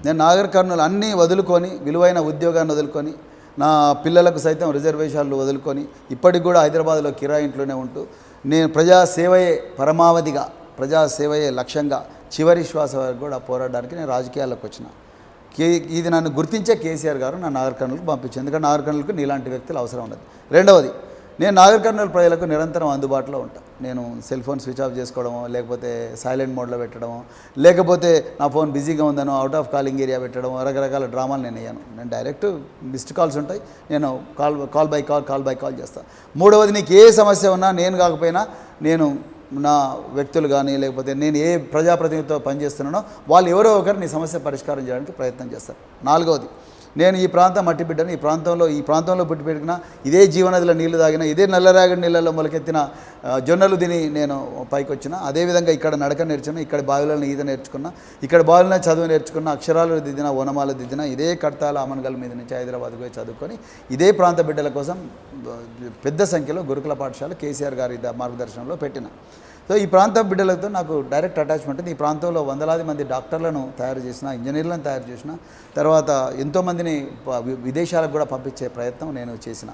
నేను నాగర్ కర్నూలు అన్నీ వదులుకొని, విలువైన ఉద్యోగాన్ని వదులుకొని, నా పిల్లలకు సైతం రిజర్వేషన్లు వదులుకొని, ఇప్పటికి కూడా హైదరాబాద్లో కిరాయి ఇంట్లోనే ఉంటూ నేను ప్రజాసేవయే పరమావధిగా, ప్రజాసేవయే లక్ష్యంగా చివరి శ్వాస వరకు కూడా పోరాడడానికి నేను రాజకీయాల్లోకి వచ్చిన. ఇది నన్ను గుర్తించే కేసీఆర్ గారు నా నాగర్ కర్నూలుకు పంపించింది. ఎందుకంటే నాగర్ కర్నూలుకు నీలాంటి వ్యక్తులు అవసరం ఉన్నది. రెండవది, నేను నాగర్ కర్నూలు ప్రజలకు నిరంతరం అందుబాటులో ఉంటాను. నేను సెల్ ఫోన్ స్విచ్ ఆఫ్ చేసుకోవడమో, లేకపోతే సైలెంట్ మోడ్లో పెట్టడమో, లేకపోతే నా ఫోన్ బిజీగా ఉందనో అవుట్ ఆఫ్ కాలింగ్ ఏరియా పెట్టడం, రకరకాల డ్రామాలు నేను వేయను. నేను డైరెక్ట్ మిస్డ్ కాల్స్ ఉంటాయి, నేను కాల్ బై కాల్ చేస్తాను. మూడవది, నీకు ఏ సమస్య ఉన్నా నేను కాకపోయినా నేను నా వ్యక్తులు కానీ లేకపోతే నేను ఏ ప్రజాప్రతినిధితో పనిచేస్తున్నానో వాళ్ళు ఎవరో ఒకరు నీ సమస్య పరిష్కారం చేయడానికి ప్రయత్నం చేస్తారు. నాలుగవది, నేను ఈ ప్రాంతం మట్టి బిడ్డను, ఈ ప్రాంతంలో పుట్టి పెరిగిన, ఇదే జీవనదిలో నీళ్లు తాగిన, ఇదే నల్లరాగడి నీళ్ళలో మొలకెత్తిన జొన్నలు తిని నేను పైకి వచ్చిన. అదేవిధంగా ఇక్కడ నడక నేర్చుకున్నా, ఇక్కడ బావిలను ఈత నేర్చుకున్నా, ఇక్కడ బావిలను చదువు నేర్చుకున్న, అక్షరాలు దిద్దిన, ఓనమాలు దిద్దిన, ఇదే కడతాల అమన్గల్ మీద నుంచి హైదరాబాద్కు పోయి చదువుకొని ఇదే ప్రాంత బిడ్డల కోసం పెద్ద సంఖ్యలో గురుకుల పాఠశాల కేసీఆర్ గారి మార్గదర్శనంలో పెట్టిన. సో ఈ ప్రాంత బిడ్డలతో నాకు డైరెక్ట్ అటాచ్మెంట్ ఉంది. ఈ ప్రాంతంలో వందలాది మంది డాక్టర్లను తయారు చేసిన, ఇంజనీర్లను తయారు చేసిన, తర్వాత ఎంతోమందిని విదేశాలకు కూడా పంపించే ప్రయత్నం నేను చేసిన.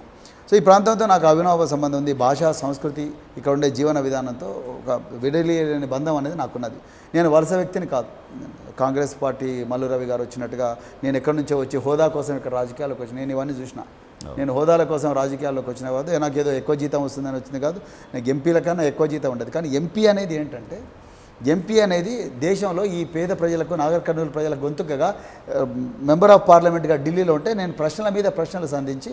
సో ఈ ప్రాంతంతో నాకు అవినావ సంబంధం ఉంది. భాష, సంస్కృతి, ఇక్కడ ఉండే జీవన విధానంతో ఒక విడలేని బంధం అనేది నాకున్నది. నేను వలస వ్యక్తిని కాదు. కాంగ్రెస్ పార్టీ మల్లు రవి గారు వచ్చినట్టుగా నేను ఎక్కడి నుంచో వచ్చి హోదా కోసం ఇక్కడ రాజకీయాల్లోకి వచ్చి నేను ఇవన్నీ చూసిన. నేను హోదాల కోసం రాజకీయాల్లోకి వచ్చిన కాదు, నాకు ఏదో ఎక్కువ జీతం వస్తుందని వచ్చింది కాదు. నాకు ఎంపీల కన్నా ఎక్కువ జీతం ఉండదు. కానీ ఎంపీ అనేది ఏంటంటే, ఎంపీ అనేది దేశంలో ఈ పేద ప్రజలకు, నాగర్ కర్నూలు ప్రజల గొంతుకగా మెంబర్ ఆఫ్ పార్లమెంట్గా ఢిల్లీలో ఉంటే నేను ప్రశ్నల మీద ప్రశ్నలు సంధించి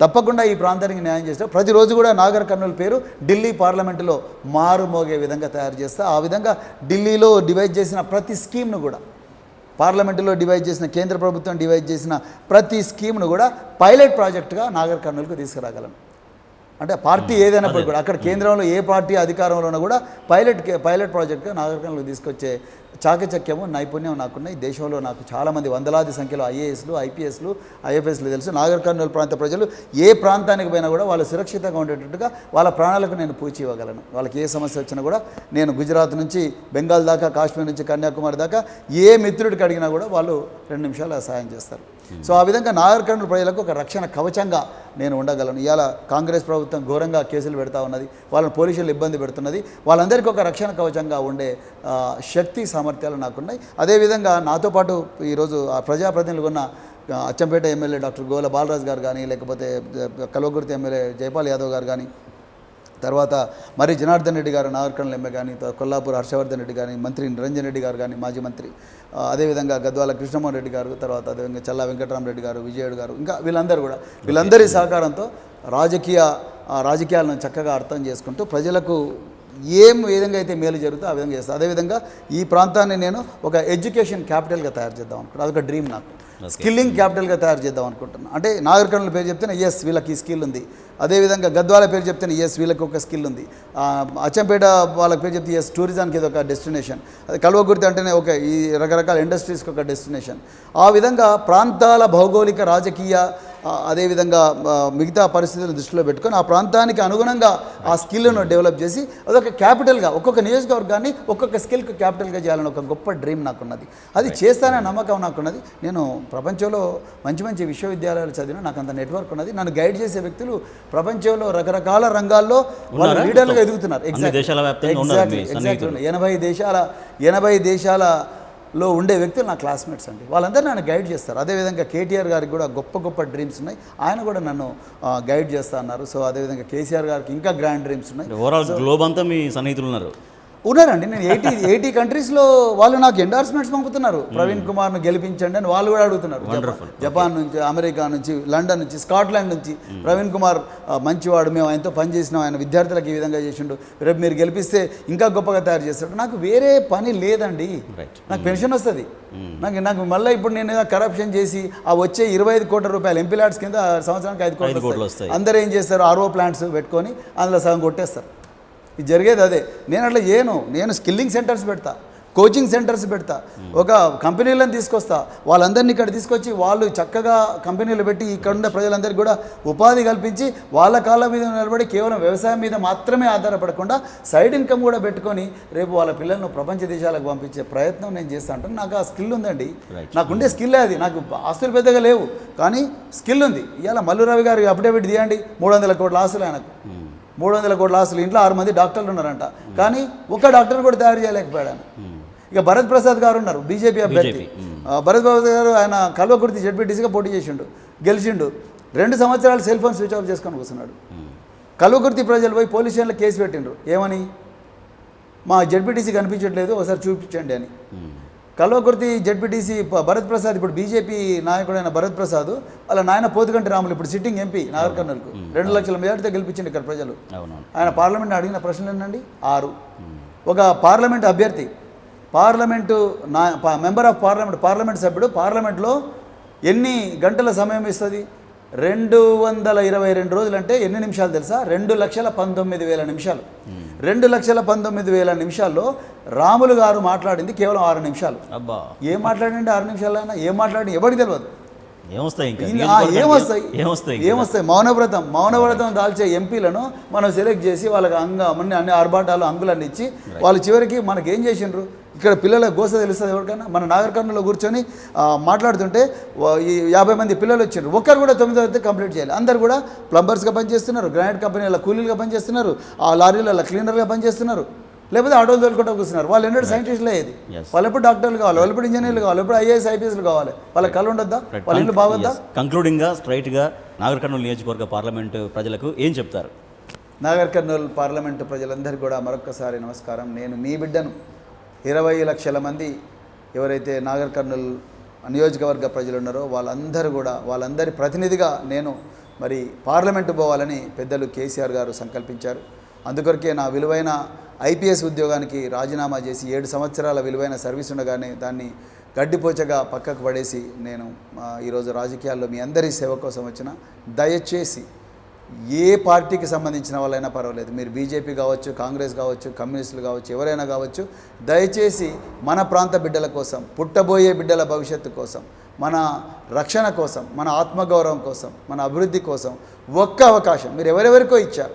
తప్పకుండా ఈ ప్రాంతానికి న్యాయం చేస్తా. ప్రతిరోజు కూడా నాగర్ కర్నూలు పేరు ఢిల్లీ పార్లమెంటులో మారుమోగే విధంగా తయారు చేస్తా. ఆ విధంగా ఢిల్లీలో డివైడ్ చేసిన ప్రతి స్కీమ్ను కూడా, పార్లమెంటులో డివైడ్ చేసిన, కేంద్ర ప్రభుత్వం డివైడ్ చేసిన ప్రతి స్కీమ్ను కూడా పైలట్ ప్రాజెక్టుగా నాగర్ కర్నూలుకు తీసుకురాగలను. అంటే పార్టీ ఏదైనప్పుడు కూడా, అక్కడ కేంద్రంలో ఏ పార్టీ అధికారంలో ఉన్నా కూడా పైలట్ ప్రాజెక్టుగా నాగర్ కర్నూలుకు తీసుకొచ్చే చాకచక్యము, నైపుణ్యం నాకున్నాయి. దేశంలో నాకు చాలామంది వందలాది సంఖ్యలో ఐఏఎస్లు, ఐపీఎస్లు, ఐఎఫ్ఎస్లు తెలుసు. నాగర్ కర్నూలు ప్రాంత ప్రజలు ఏ ప్రాంతానికి పోయినా కూడా వాళ్ళు సురక్షితంగా ఉండేటట్టుగా వాళ్ళ ప్రాణాలకు నేను పూచి ఇవ్వగలను. వాళ్ళకి ఏ సమస్య వచ్చినా కూడా నేను గుజరాత్ నుంచి బెంగాల్ దాకా, కాశ్మీర్ నుంచి కన్యాకుమారి దాకా ఏ మిత్రుడికి అడిగినా కూడా వాళ్ళు 2 నిమిషాలు సాయం చేస్తారు. సో ఆ విధంగా నాగర్ కర్నూలు ప్రజలకు ఒక రక్షణ కవచంగా నేను ఉండగలను. ఇవాళ కాంగ్రెస్ ప్రభుత్వం ఘోరంగా కేసులు పెడతా ఉన్నది, వాళ్ళని పోలీసులు ఇబ్బంది పెడుతున్నది. వాళ్ళందరికీ ఒక రక్షణ కవచంగా ఉండే శక్తి, సామర్థ్యాలు నాకున్నాయి. అదేవిధంగా నాతో పాటు ఈరోజు ఆ ప్రజాప్రతినిధులు ఉన్న అచ్చంపేట ఎమ్మెల్యే డాక్టర్ గోల బాలరాజ్ గారు కానీ, లేకపోతే కల్వకుర్తి ఎమ్మెల్యే జైపాల్ యాదవ్ గారు కానీ, తర్వాత మరి జనార్దన్ రెడ్డి గారు నాగర్ కర్నూలు ఎమ్మెల్యే కానీ, కొల్లాపూర్ హర్షవర్ధన్ రెడ్డి కానీ, మంత్రి నిరంజన్ రెడ్డి గారు కానీ, మాజీ మంత్రి, అదేవిధంగా గద్వాల కృష్ణమోహన్ రెడ్డి గారు, తర్వాత అదేవిధంగా చల్లా వెంకటరామరెడ్డి గారు, విజయుడు గారు, ఇంకా వీళ్ళందరి సహకారంతో రాజకీయాలను చక్కగా అర్థం చేసుకుంటూ ప్రజలకు ఏ విధంగా అయితే మేలు జరుగుతుందో ఆ విధంగా చేస్తాను. అదేవిధంగా ఈ ప్రాంతాన్ని నేను ఒక ఎడ్యుకేషన్ క్యాపిటల్గా తయారు చేద్దాం అనుకుంటున్నాను. అదొక డ్రీమ్ నాకు. స్కిల్లింగ్ క్యాపిటల్గా తయారు చేద్దాం అనుకుంటున్నాను. అంటే నాగర్ కర్నూలు పేరు చెప్తేనే ఎస్ వీళ్ళకి ఈ స్కిల్ ఉంది. అదేవిధంగా గద్వాల పేరు చెప్తేనే ఎస్ వీళ్ళకి ఒక స్కిల్ ఉంది. అచ్చంపేట వాళ్ళకి పేరు చెప్తే ఎస్ టూరిజానికి ఇది ఒక డెస్టినేషన్. అదే కల్వకుర్తి అంటేనే ఒక ఈ రకరకాల ఇండస్ట్రీస్కి ఒక డెస్టినేషన్. ఆ విధంగా ప్రాంతాల భౌగోళిక, రాజకీయ, అదేవిధంగా మిగతా పరిస్థితులను దృష్టిలో పెట్టుకొని ఆ ప్రాంతానికి అనుగుణంగా ఆ స్కిల్ను డెవలప్ చేసి అదొక క్యాపిటల్గా, ఒక్కొక్క నియోజకవర్గాన్ని ఒక్కొక్క స్కిల్కి క్యాపిటల్గా చేయాలని ఒక గొప్ప డ్రీమ్ నాకున్నది. అది చేస్తానే నమ్మకం నాకున్నది. నేను ప్రపంచంలో మంచి మంచి విశ్వవిద్యాలయాలు చదివిన, నాకు అంత నెట్వర్క్ ఉన్నది. నన్ను గైడ్ చేసే వ్యక్తులు ప్రపంచంలో రకరకాల రంగాల్లో వాళ్ళు లీడర్లుగా ఎదుగుతున్నారు. ఎగ్జాక్ట్లీ 80 దేశాలలో ఉండే వ్యక్తులు నా క్లాస్మేట్స్ అండి. వాళ్ళందరూ నన్ను గైడ్ చేస్తారు. అదేవిధంగా కేటీఆర్ గారికి కూడా గొప్ప గొప్ప డ్రీమ్స్ ఉన్నాయి, ఆయన కూడా నన్ను గైడ్ చేస్తా అన్నారు. సో అదేవిధంగా కేసీఆర్ గారికి ఇంకా గ్రాండ్ డ్రీమ్స్ ఉన్నాయి. ఓవరాల్ గ్లోబ్ అంతా మీ సన్నిహితులు ఉన్నారండి. నేను 80 కంట్రీస్లో వాళ్ళు నాకు ఎండార్స్మెంట్స్ పంపుతున్నారు. ప్రవీణ్ కుమార్ను గెలిపించండి అని వాళ్ళు కూడా అడుగుతున్నారు. జపాన్ నుంచి, అమెరికా నుంచి, లండన్ నుంచి, స్కాట్లాండ్ నుంచి ప్రవీణ్ కుమార్ మంచివాడు, మేము ఆయనతో పనిచేసినాం, ఆయన విద్యార్థులకు ఈ విధంగా చేసిండు, రేపు మీరు గెలిపిస్తే ఇంకా గొప్పగా తయారు చేస్తాడు. నాకు వేరే పని లేదండి. నాకు పెన్షన్ వస్తుంది. నాకు మళ్ళీ ఇప్పుడు నేను కరప్షన్ చేసి ఆ వచ్చే 25 కోట్ల రూపాయలు ఎంపీ ల్యాడ్స్ కింద సంవత్సరానికి 5 కోట్లు వస్తాయి. అందరూ ఏం చేస్తారు, RO ప్లాంట్స్ పెట్టుకొని అందులో సగం కొట్టేస్తారు. ఇది జరిగేది అదే. నేను అట్లా చేయను. నేను స్కిల్లింగ్ సెంటర్స్ పెడతా, కోచింగ్ సెంటర్స్ పెడతా, ఒక కంపెనీలను తీసుకొస్తా, వాళ్ళందరినీ ఇక్కడ తీసుకొచ్చి వాళ్ళు చక్కగా కంపెనీలు పెట్టి ఇక్కడ ఉన్న ప్రజలందరికీ కూడా ఉపాధి కల్పించి వాళ్ళ కాళ్ళ మీద నిలబడి కేవలం వ్యవసాయం మీద మాత్రమే ఆధారపడకుండా సైడ్ ఇన్కమ్ కూడా పెట్టుకొని రేపు వాళ్ళ పిల్లలను ప్రపంచ దేశాలకు పంపించే ప్రయత్నం నేను చేస్తా ఉంటాను. నాకు ఆ స్కిల్ ఉందండి. నాకుండే స్కిల్ అది. నాకు ఆస్తులు పెద్దగా లేవు, కానీ స్కిల్ ఉంది. ఇవాళ మల్లు రవి గారు అఫిడవిట్ తీయండి, 300 కోట్ల ఆస్తులు ఆయనకు. 300 కోట్ల ఆస్తులు, ఇంట్లో 6 మంది డాక్టర్లు ఉన్నారంట, కానీ ఒక్క డాక్టర్ కూడా తయారు చేయలేకపోయాడు. ఇక భరత్ ప్రసాద్ గారు ఉన్నారు బీజేపీ అభ్యర్థి. భరత్ ప్రసాద్ గారు ఆయన కల్వకుర్తి జెడ్పీటీసీగా పోటీ చేసిండు, గెలిచిండు. 2 సంవత్సరాలు సెల్ ఫోన్ స్విచ్ ఆఫ్ చేసుకొని కూర్చున్నాడు. కల్వకుర్తి ప్రజలు పోయి పోలీస్ స్టేషన్లో కేసు పెట్టిండ్రు. ఏమని? మా జెడ్పీటీసీ కనిపించట్లేదు, ఒకసారి చూపించండి అని. కల్వకుర్తి జెడ్పీటీసీ భరత్ ప్రసాద్, ఇప్పుడు బీజేపీ నాయకుడైన భరత్ ప్రసాద్ వాళ్ళ నాయన పోతుగంటి రాములు, ఇప్పుడు సిట్టింగ్ ఎంపీ నాగర్ కర్నూలుకు 2 లక్షల మెజార్టీతో గెలిపించింది ఇక్కడ ప్రజలు. ఆయన పార్లమెంట్ అడిగిన ప్రశ్నలు ఏంటండి? 6. ఒక పార్లమెంట్ అభ్యర్థి, మెంబర్ ఆఫ్ పార్లమెంట్ సభ్యుడు పార్లమెంట్లో ఎన్ని గంటల సమయం ఇస్తుంది? 222 రోజులు అంటే ఎన్ని నిమిషాలు తెలుసా? 2,19,000 నిమిషాలు. 2,19,000 నిమిషాల్లో రాములు గారు మాట్లాడింది కేవలం 6 నిమిషాలు. అబ్బా, ఏం మాట్లాడండి 6 నిమిషాలు? అయినా ఏం మాట్లాడి ఎవరికి తెలియదు. ఏమొస్తాయి? ఏమొస్తాయి? మౌనవ్రతం దాల్చే ఎంపీలను మనం సెలెక్ట్ చేసి వాళ్ళకి అన్ని ఆర్భాటాలు అంగులన్నీ ఇచ్చి వాళ్ళు చివరికి మనకేం చేసిండ్రు? ఇక్కడ పిల్లల గోస తెలుస్తుంది ఎవరికైనా? మన నాగర్ కర్నూలులో కూర్చొని మాట్లాడుతుంటే ఈ 50 మంది పిల్లలు వచ్చిండ్రు, ఒక్కరు కూడా 9వ తరగతి కంప్లీట్ చేయాలి. అందరు కూడా ప్లంబర్స్గా పనిచేస్తున్నారు, గ్రానైట్ కంపెనీల కూలీలుగా పనిచేస్తున్నారు, ఆ లారీల క్లీనర్గా పనిచేస్తున్నారు, లేకపోతే ఆటోలు తోలుకుంటూ కూర్చున్నారు. వాళ్ళు ఎన్నడూ సైంటిస్టులు అయ్యేది, వాళ్ళు ఎప్పుడు డాక్టర్లు కావాలి, వాళ్ళు ఎప్పుడు ఇంజనీర్లు కావాలి, ఎప్పుడు ఐఏఎస్ ఐపీఎస్లు కావాలి. వాళ్ళకి కళ్ళు ఉండొద్దా? వాళ్ళ ఇల్లు బాగొద్దా? కంక్లూడింగ్గా స్ట్రైట్గా నాగర్ కర్నూలు నియోజకవర్గ పార్లమెంటు ప్రజలకు ఏం చెప్తారు? నాగర్ కర్నూలు పార్లమెంటు ప్రజలందరికీ కూడా మరొక్కసారి నమస్కారం. నేను మీ బిడ్డను. 20 లక్షల మంది ఎవరైతే నాగర్ కర్నూలు నియోజకవర్గ ప్రజలు ఉన్నారో వాళ్ళందరి ప్రతినిధిగా నేను మరి పార్లమెంటు పోవాలని పెద్దలు కేసీఆర్ గారు సంకల్పించారు. అందుకొరకే నా విలువైన ఐపీఎస్ ఉద్యోగానికి రాజీనామా చేసి 7 సంవత్సరాల విలువైన సర్వీస్ ఉండగానే దాన్ని గడ్డిపోచగా పక్కకు పడేసి నేను ఈరోజు రాజకీయాల్లో మీ అందరి సేవ కోసం వచ్చిన. దయచేసి ఏ పార్టీకి సంబంధించిన వాళ్ళైనా పర్వాలేదు, మీరు బీజేపీ కావచ్చు, కాంగ్రెస్ కావచ్చు, కమ్యూనిస్టులు కావచ్చు, ఎవరైనా కావచ్చు, దయచేసి మన ప్రాంత బిడ్డల కోసం, పుట్టబోయే బిడ్డల భవిష్యత్తు కోసం, మన రక్షణ కోసం, మన ఆత్మగౌరవం కోసం, మన అభివృద్ధి కోసం ఒక్క అవకాశం మీరు ఎవరెవరికో ఇచ్చారు.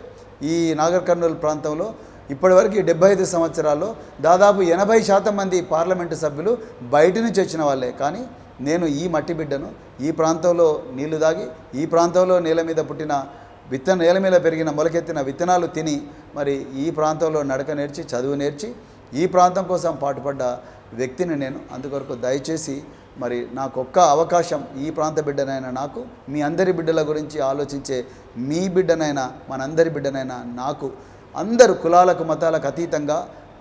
ఈ నాగర్ కర్నూలు ప్రాంతంలో ఇప్పటివరకు 75 సంవత్సరాల్లో దాదాపు 80% మంది పార్లమెంటు సభ్యులు బయట నుంచి వచ్చిన వాళ్ళే. కానీ నేను ఈ మట్టి బిడ్డను, ఈ ప్రాంతంలో నీళ్లు దాగి, ఈ ప్రాంతంలో నేల మీద పుట్టిన నేల మీద పెరిగిన మొలకెత్తిన విత్తనాలు తిని మరి ఈ ప్రాంతంలో నడక నేర్చి, చదువు నేర్చి, ఈ ప్రాంతం కోసం పాటుపడ్డ వ్యక్తిని నేను. అందుకొరకు దయచేసి మరి నాకు ఒక్క అవకాశం, ఈ ప్రాంత బిడ్డనైనా నాకు, మీ అందరి బిడ్డల గురించి ఆలోచించే మీ బిడ్డనైనా, మనందరి బిడ్డనైనా నాకు, అందరూ కులాలకు మతాలకు అతీతంగా,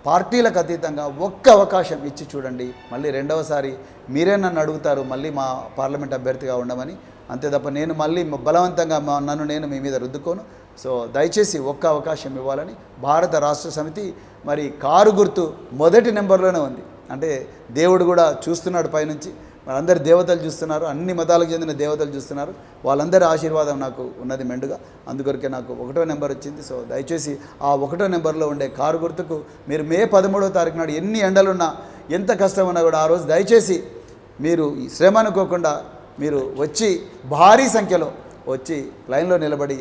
పార్టీలకు అతీతంగా ఒక్క అవకాశం ఇచ్చి చూడండి. మళ్ళీ 2వసారి మీరే నన్ను అడుగుతారు మళ్ళీ మా పార్లమెంట్ అభ్యర్థిగా ఉండమని. అంతే తప్ప నేను మళ్ళీ బలవంతంగా నేను మీ మీద రుద్దుకోను. సో దయచేసి ఒక్క అవకాశం ఇవ్వాలని భారత రాష్ట్ర సమితి మరి కారు గుర్తు మొదటి నెంబర్లోనే ఉంది. అంటే దేవుడు కూడా చూస్తున్నాడు పైనుంచి, మనందరి దేవతలు చూస్తున్నారు, అన్ని మతాలకు చెందిన దేవతలు చూస్తున్నారు. వాళ్ళందరి ఆశీర్వాదం నాకు ఉన్నది మెండుగా. అందుకొరకే నాకు 1వ నెంబర్ వచ్చింది. సో దయచేసి ఆ 1వ నెంబర్లో ఉండే కారు గుర్తుకు మీరు మే 13వ తారీఖు నాడు ఎన్ని ఎండలున్నా, ఎంత కష్టం ఉన్నా కూడా ఆ రోజు దయచేసి మీరు శ్రమ అనుకోకుండా మీరు వచ్చి భారీ సంఖ్యలో వచ్చి లైన్లో నిలబడి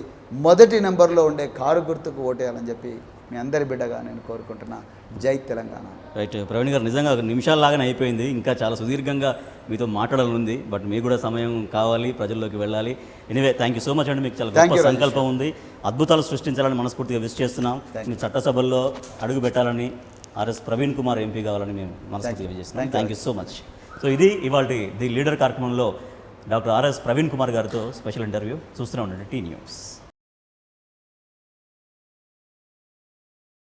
మొదటి నెంబర్లో ఉండే కారు గుర్తుకు ఓటేయాలని చెప్పి మీ అందరి బిడ్డగా నేను కోరుకుంటున్నా. జై తెలంగాణ. రైట్ ప్రవీణ్ గారు, నిజంగా నిమిషాల్లాగానే అయిపోయింది. ఇంకా చాలా సుదీర్ఘంగా మీతో మాట్లాడాలని but మీకు కూడా సమయం కావాలి, ప్రజల్లోకి వెళ్ళాలి. Anyway thank you so much అండి. మీకు చాలా గొప్ప సంకల్పం ఉంది, అద్భుతాలు సృష్టించాలని మనస్ఫూర్తిగా విష్ చేస్తున్నాం. మీ చట్టసభల్లో అడుగు పెట్టాలని, ఆర్ఎస్ ప్రవీణ్ కుమార్ ఎంపీ కావాలని మేము మనస్ఫూర్తిగా విష్ చేస్తున్నాం. Thank you so much. So ఇది ఇవాళ ది లీడర్ కార్యక్రమంలో డాక్టర్ ఆర్ఎస్ ప్రవీణ్ కుమార్ గారితో స్పెషల్ ఇంటర్వ్యూ. చూస్తూనే ఉండండి టీ న్యూస్.